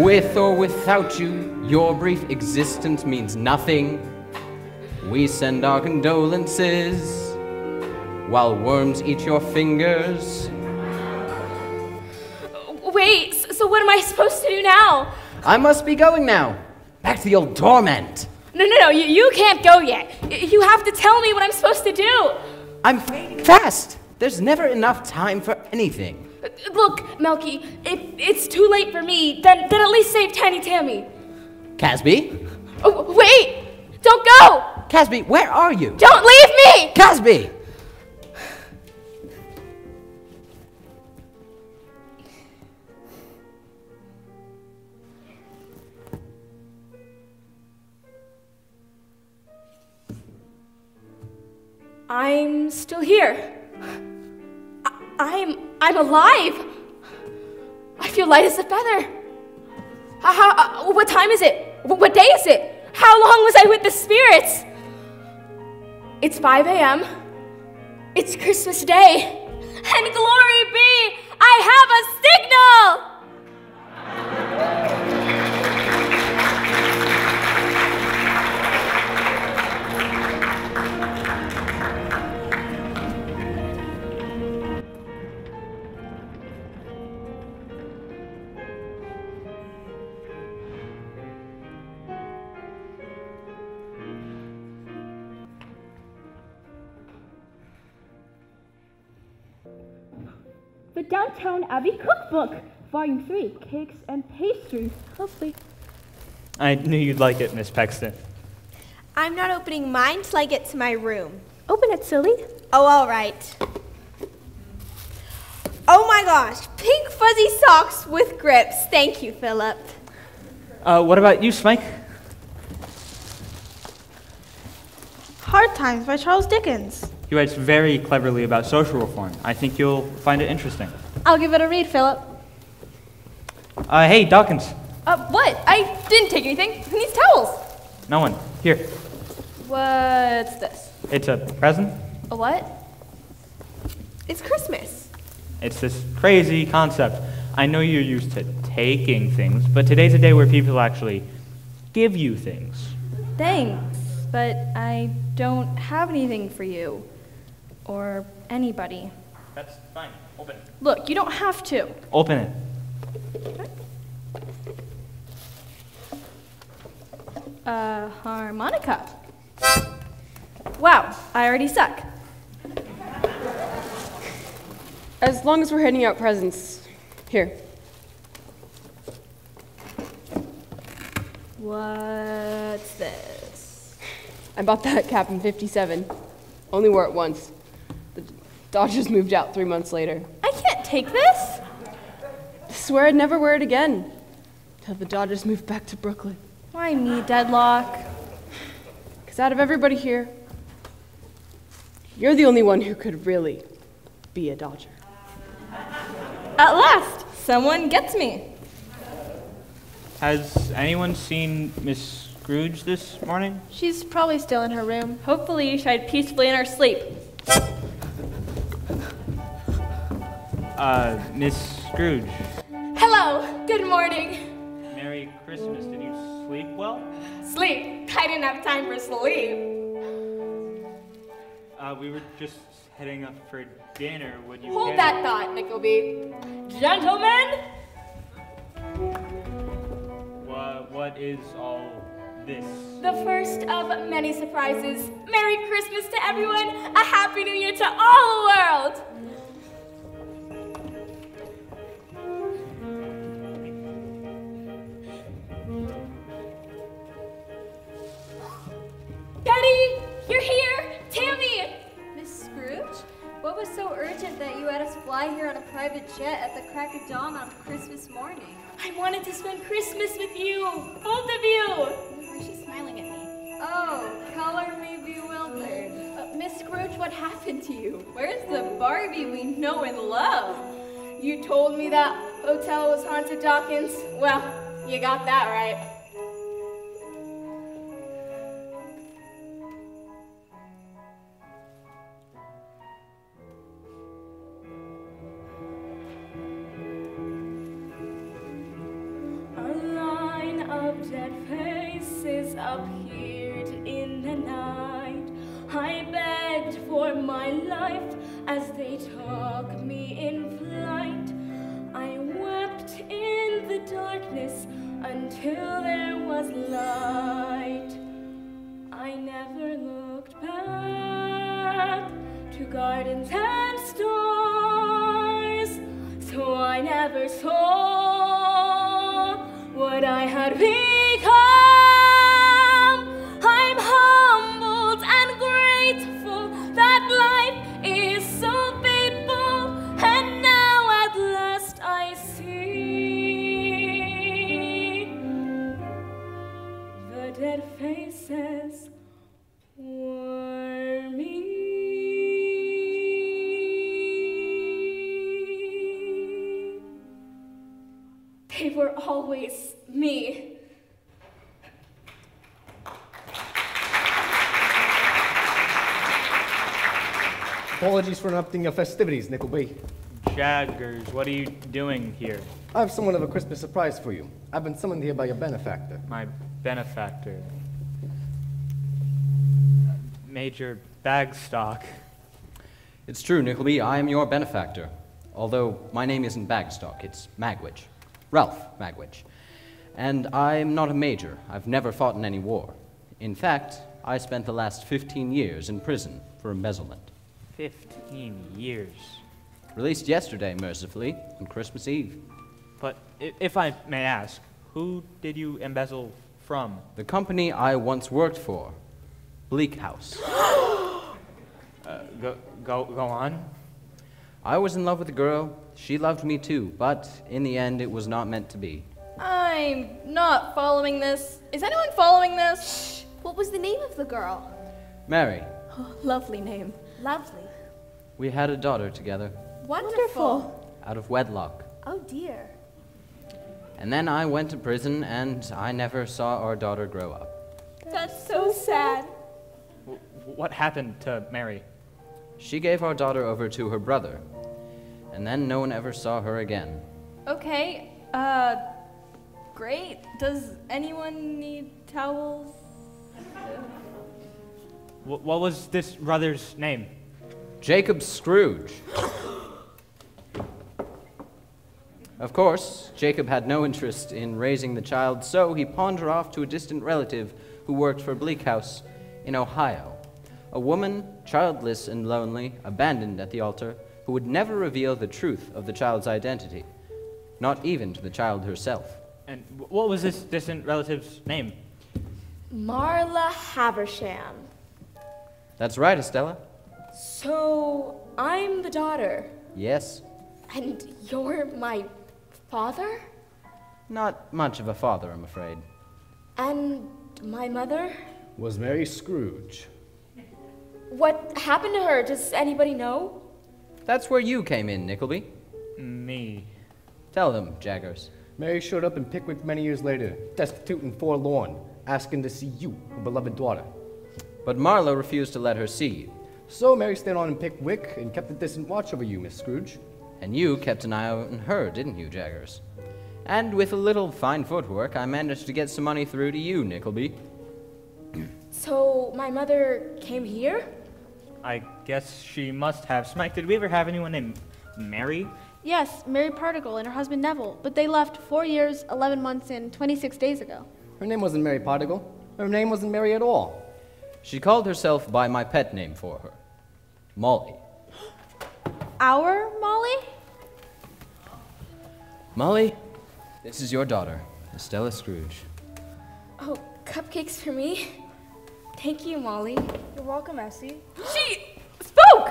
with or without you. Your brief existence means nothing. We send our condolences while worms eat your fingers. Wait, so what am I supposed to do now? I must be going now. Back to the old torment. No, you can't go yet. You have to tell me what I'm supposed to do. I'm fading fast. There's never enough time for anything. Look, Melky, if it's too late for me, then at least save Tiny Tammy. Casby? Oh, wait! Don't go! Casby, where are you? Don't leave me! Casby! I'm still here. I'm alive. I feel light as a feather. What time is it? What day is it? How long was I with the spirits? It's 5 a.m. It's Christmas Day. And glory be, I have a signal! The Downtown Abbey Cookbook, Volume 3, Cakes and Pastries. Lovely. I knew you'd like it, Miss Paxton. I'm not opening mine till I get to my room. Open it, silly. Oh, all right. Oh my gosh, pink fuzzy socks with grips. Thank you, Philip. What about you, Smike? Hard Times by Charles Dickens. He writes very cleverly about social reform. I think you'll find it interesting. I'll give it a read, Philip. Hey, Dawkins. What? I didn't take anything. Who needs towels? No one. Here. What's this? It's a present. A what? It's Christmas. It's this crazy concept. I know you're used to taking things, but today's a day where people actually give you things. Thanks, but I don't have anything for you. Or anybody. That's fine. Open it. Look, you don't have to. Open it. Harmonica. Wow, I already suck. As long as we're handing out presents. Here. What's this? I bought that cap in '57. Only wore it once. The Dodgers moved out 3 months later. I can't take this. I swear I'd never wear it again. Till the Dodgers moved back to Brooklyn. Why me, Deadlock? Because out of everybody here, you're the only one who could really be a Dodger. At last, someone gets me. Has anyone seen Miss Scrooge this morning? She's probably still in her room. Hopefully, she'd peacefully in her sleep. Miss Scrooge. Hello, good morning. Merry Christmas. Did you sleep well? Sleep? I didn't have time for sleep. We were just heading up for dinner. Would you Hold that thought, Nickleby. Gentlemen! What is all this? The first of many surprises. Merry Christmas to everyone. A Happy New Year to all the world. Betty, you're here. Tammy. Miss Scrooge? What was so urgent that you had us fly here on a private jet at the crack of dawn on Christmas morning? I wanted to spend Christmas with you, both of you. Why is she smiling at me? Oh, color me bewildered. Miss Scrooge, what happened to you? Where's the Barbie we know and love? You told me that hotel was haunted, Dawkins. Well, you got that right. Dead faces appeared in the night. I begged for my life as they took me in flight. I wept in the darkness until there was light. I never looked back to gardens and stars, so I never saw what I had become. I'm humbled and grateful that life is so faithful, and now at last I see the dead faces were me. They were always me. Apologies for interrupting your festivities, Nickleby. Jaggers, what are you doing here? I have somewhat of a Christmas surprise for you. I've been summoned here by your benefactor. My benefactor. Major Bagstock. It's true, Nickleby, I am your benefactor. Although my name isn't Bagstock, it's Magwitch. Ralph Magwitch. And I'm not a major. I've never fought in any war. In fact, I spent the last 15 years in prison for embezzlement. 15 years. Released yesterday, mercifully, on Christmas Eve. But if I may ask, who did you embezzle from? The company I once worked for, Bleak House. Go on. I was in love with a girl. She loved me too, but in the end, it was not meant to be. I'm not following this. Is anyone following this? Shh. What was the name of the girl? Mary. Oh, lovely name. Lovely. We had a daughter together. Wonderful. Out of wedlock. Oh dear. And then I went to prison, and I never saw our daughter grow up. That's so sad. What happened to Mary? She gave our daughter over to her brother, and then no one ever saw her again. Okay, great. Does anyone need towels? What was this brother's name? Jacob Scrooge. Of course, Jacob had no interest in raising the child, so he pawned her off to a distant relative who worked for Bleak House in Ohio. A woman, childless and lonely, abandoned at the altar, who would never reveal the truth of the child's identity, not even to the child herself. And what was this distant relative's name? Marla Haversham. That's right, Estella. So, I'm the daughter. Yes. And you're my father? Not much of a father, I'm afraid. And my mother? Was Mary Scrooge. What happened to her? Does anybody know? That's where you came in, Nickleby. Me. Tell them, Jaggers. Mary showed up in Pickwick many years later, destitute and forlorn, asking to see you, her beloved daughter. But Marla refused to let her see you. So Mary stayed on in Pickwick and kept a distant watch over you, Miss Scrooge. And you kept an eye on her, didn't you, Jaggers? And with a little fine footwork, I managed to get some money through to you, Nickleby. So, my mother came here? I guess she must have. Smike, did we ever have anyone named Mary? Yes, Mary Particle and her husband Neville, but they left 4 years, 11 months, and 26 days ago. Her name wasn't Mary Particle. Her name wasn't Mary at all. She called herself by my pet name for her, Molly. Our Molly? Molly, this is your daughter, Estella Scrooge. Oh, cupcakes for me? Thank you, Molly. You're welcome, Essie. She spoke!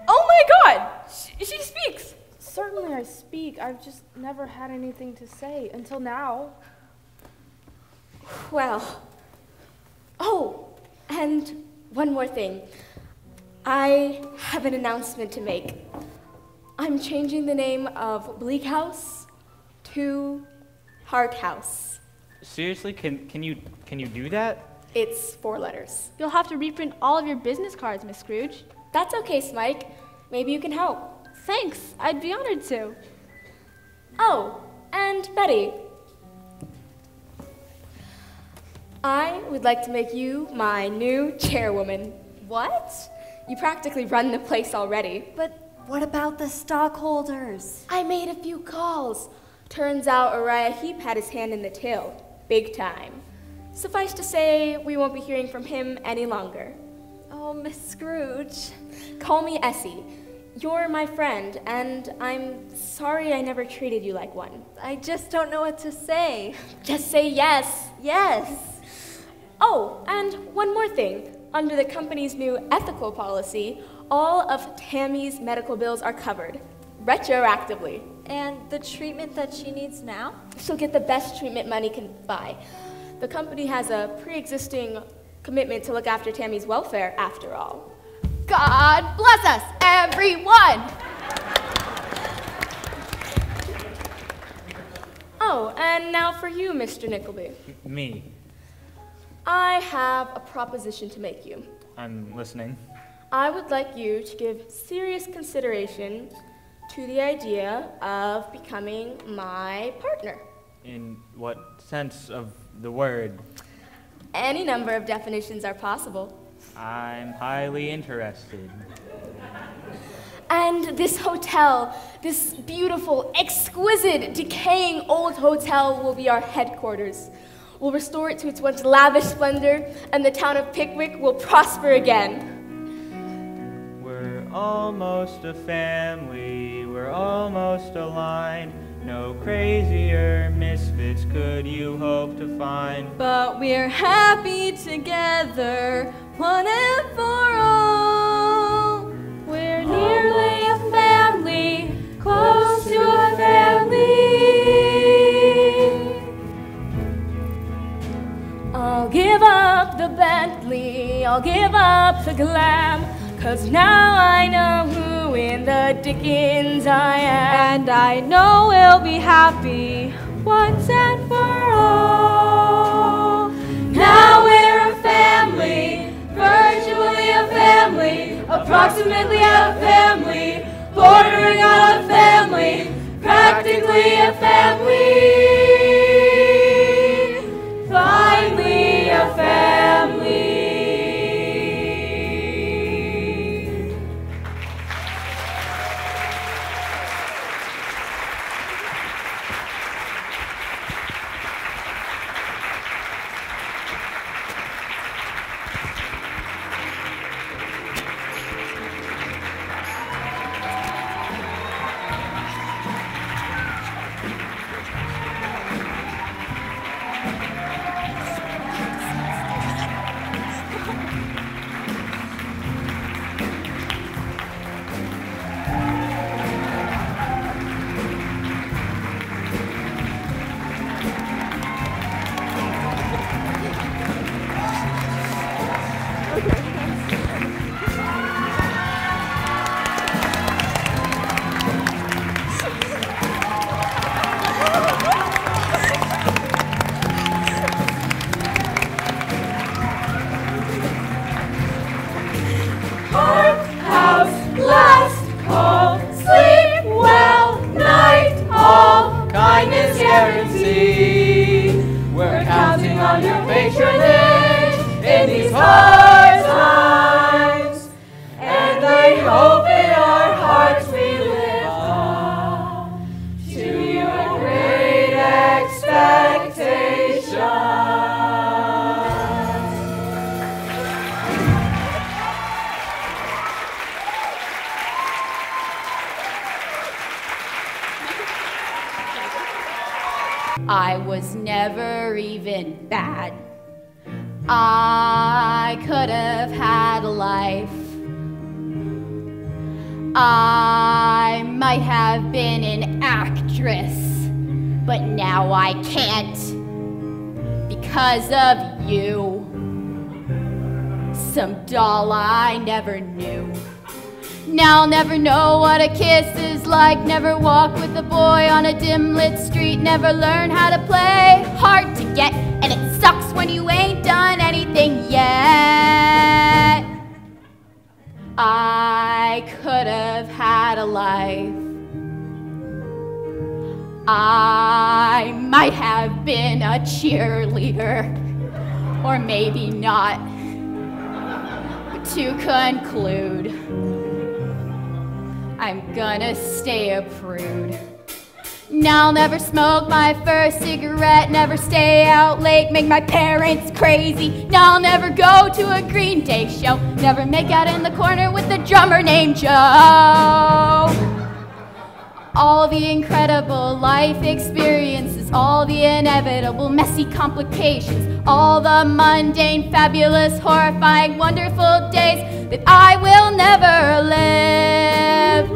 Oh my god! She speaks! Certainly I speak. I've just never had anything to say until now. Well. Oh, and one more thing. I have an announcement to make. I'm changing the name of Bleak House to Harthouse. Seriously, can you do that? It's 4 letters. You'll have to reprint all of your business cards, Miss Scrooge. That's okay, Smike. Maybe you can help. Thanks. I'd be honored to. Oh, and Betty. I would like to make you my new chairwoman. What? You practically run the place already. But what about the stockholders? I made a few calls. Turns out Uriah Heep had his hand in the till. Big time. Suffice to say, we won't be hearing from him any longer. Oh, Miss Scrooge. Call me Essie. You're my friend, and I'm sorry I never treated you like one. I just don't know what to say. Just say yes. Yes. Oh, and one more thing. Under the company's new ethical policy, all of Tammy's medical bills are covered, retroactively. And the treatment that she needs now? She'll get the best treatment money can buy. The company has a pre-existing commitment to look after Tammy's welfare, after all. God bless us, everyone! Oh, and now for you, Mr. Nickleby. Me. I have a proposition to make you. I'm listening. I would like you to give serious consideration to the idea of becoming my partner. In what sense of the word? Any number of definitions are possible. I'm highly interested. And this hotel, this beautiful, exquisite, decaying old hotel will be our headquarters. We'll restore it to its once lavish splendor, and the town of Pickwick will prosper again. We're almost a family, we're almost aligned. No crazier misfits could you hope to find. But we're happy together, one and for all. We're nearly a family, close to a family. I'll give up the Bentley, I'll give up the glam, 'cause now I know who in the dickens I am. And I know we'll be happy once and for all. Now we're a family, virtually a family, approximately a family, bordering on a family, practically a family, finally a family. open our hearts we lift up to your great expectation. I was never even bad. I could have had a life. I might have been an actress, but now I can't because of you. Some doll I never knew. Now I'll never know what a kiss is like. Never walk with a boy on a dim-lit street. Never learn how to play hard to get, and it sucks when you ain't done anything yet. I could have had a life. I might have been a cheerleader, or maybe not. But to conclude, I'm gonna stay a prude. Now I'll never smoke my first cigarette, never stay out late, make my parents crazy. Now I'll never go to a Green Day show, never make out in the corner with a drummer named Joe. All the incredible life experiences, all the inevitable messy complications, all the mundane, fabulous, horrifying, wonderful days that I will never live.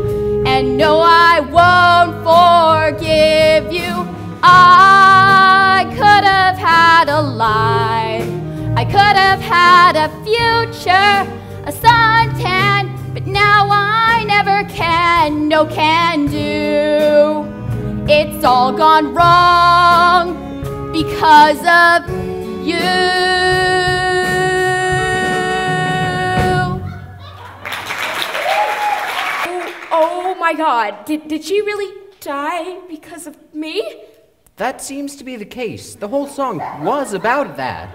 And no, I won't forgive you. I could have had a life. I could have had a future, a suntan, but now I never can, no can do. It's all gone wrong because of you. Oh my God, did she really die because of me? That seems to be the case. The whole song was about that.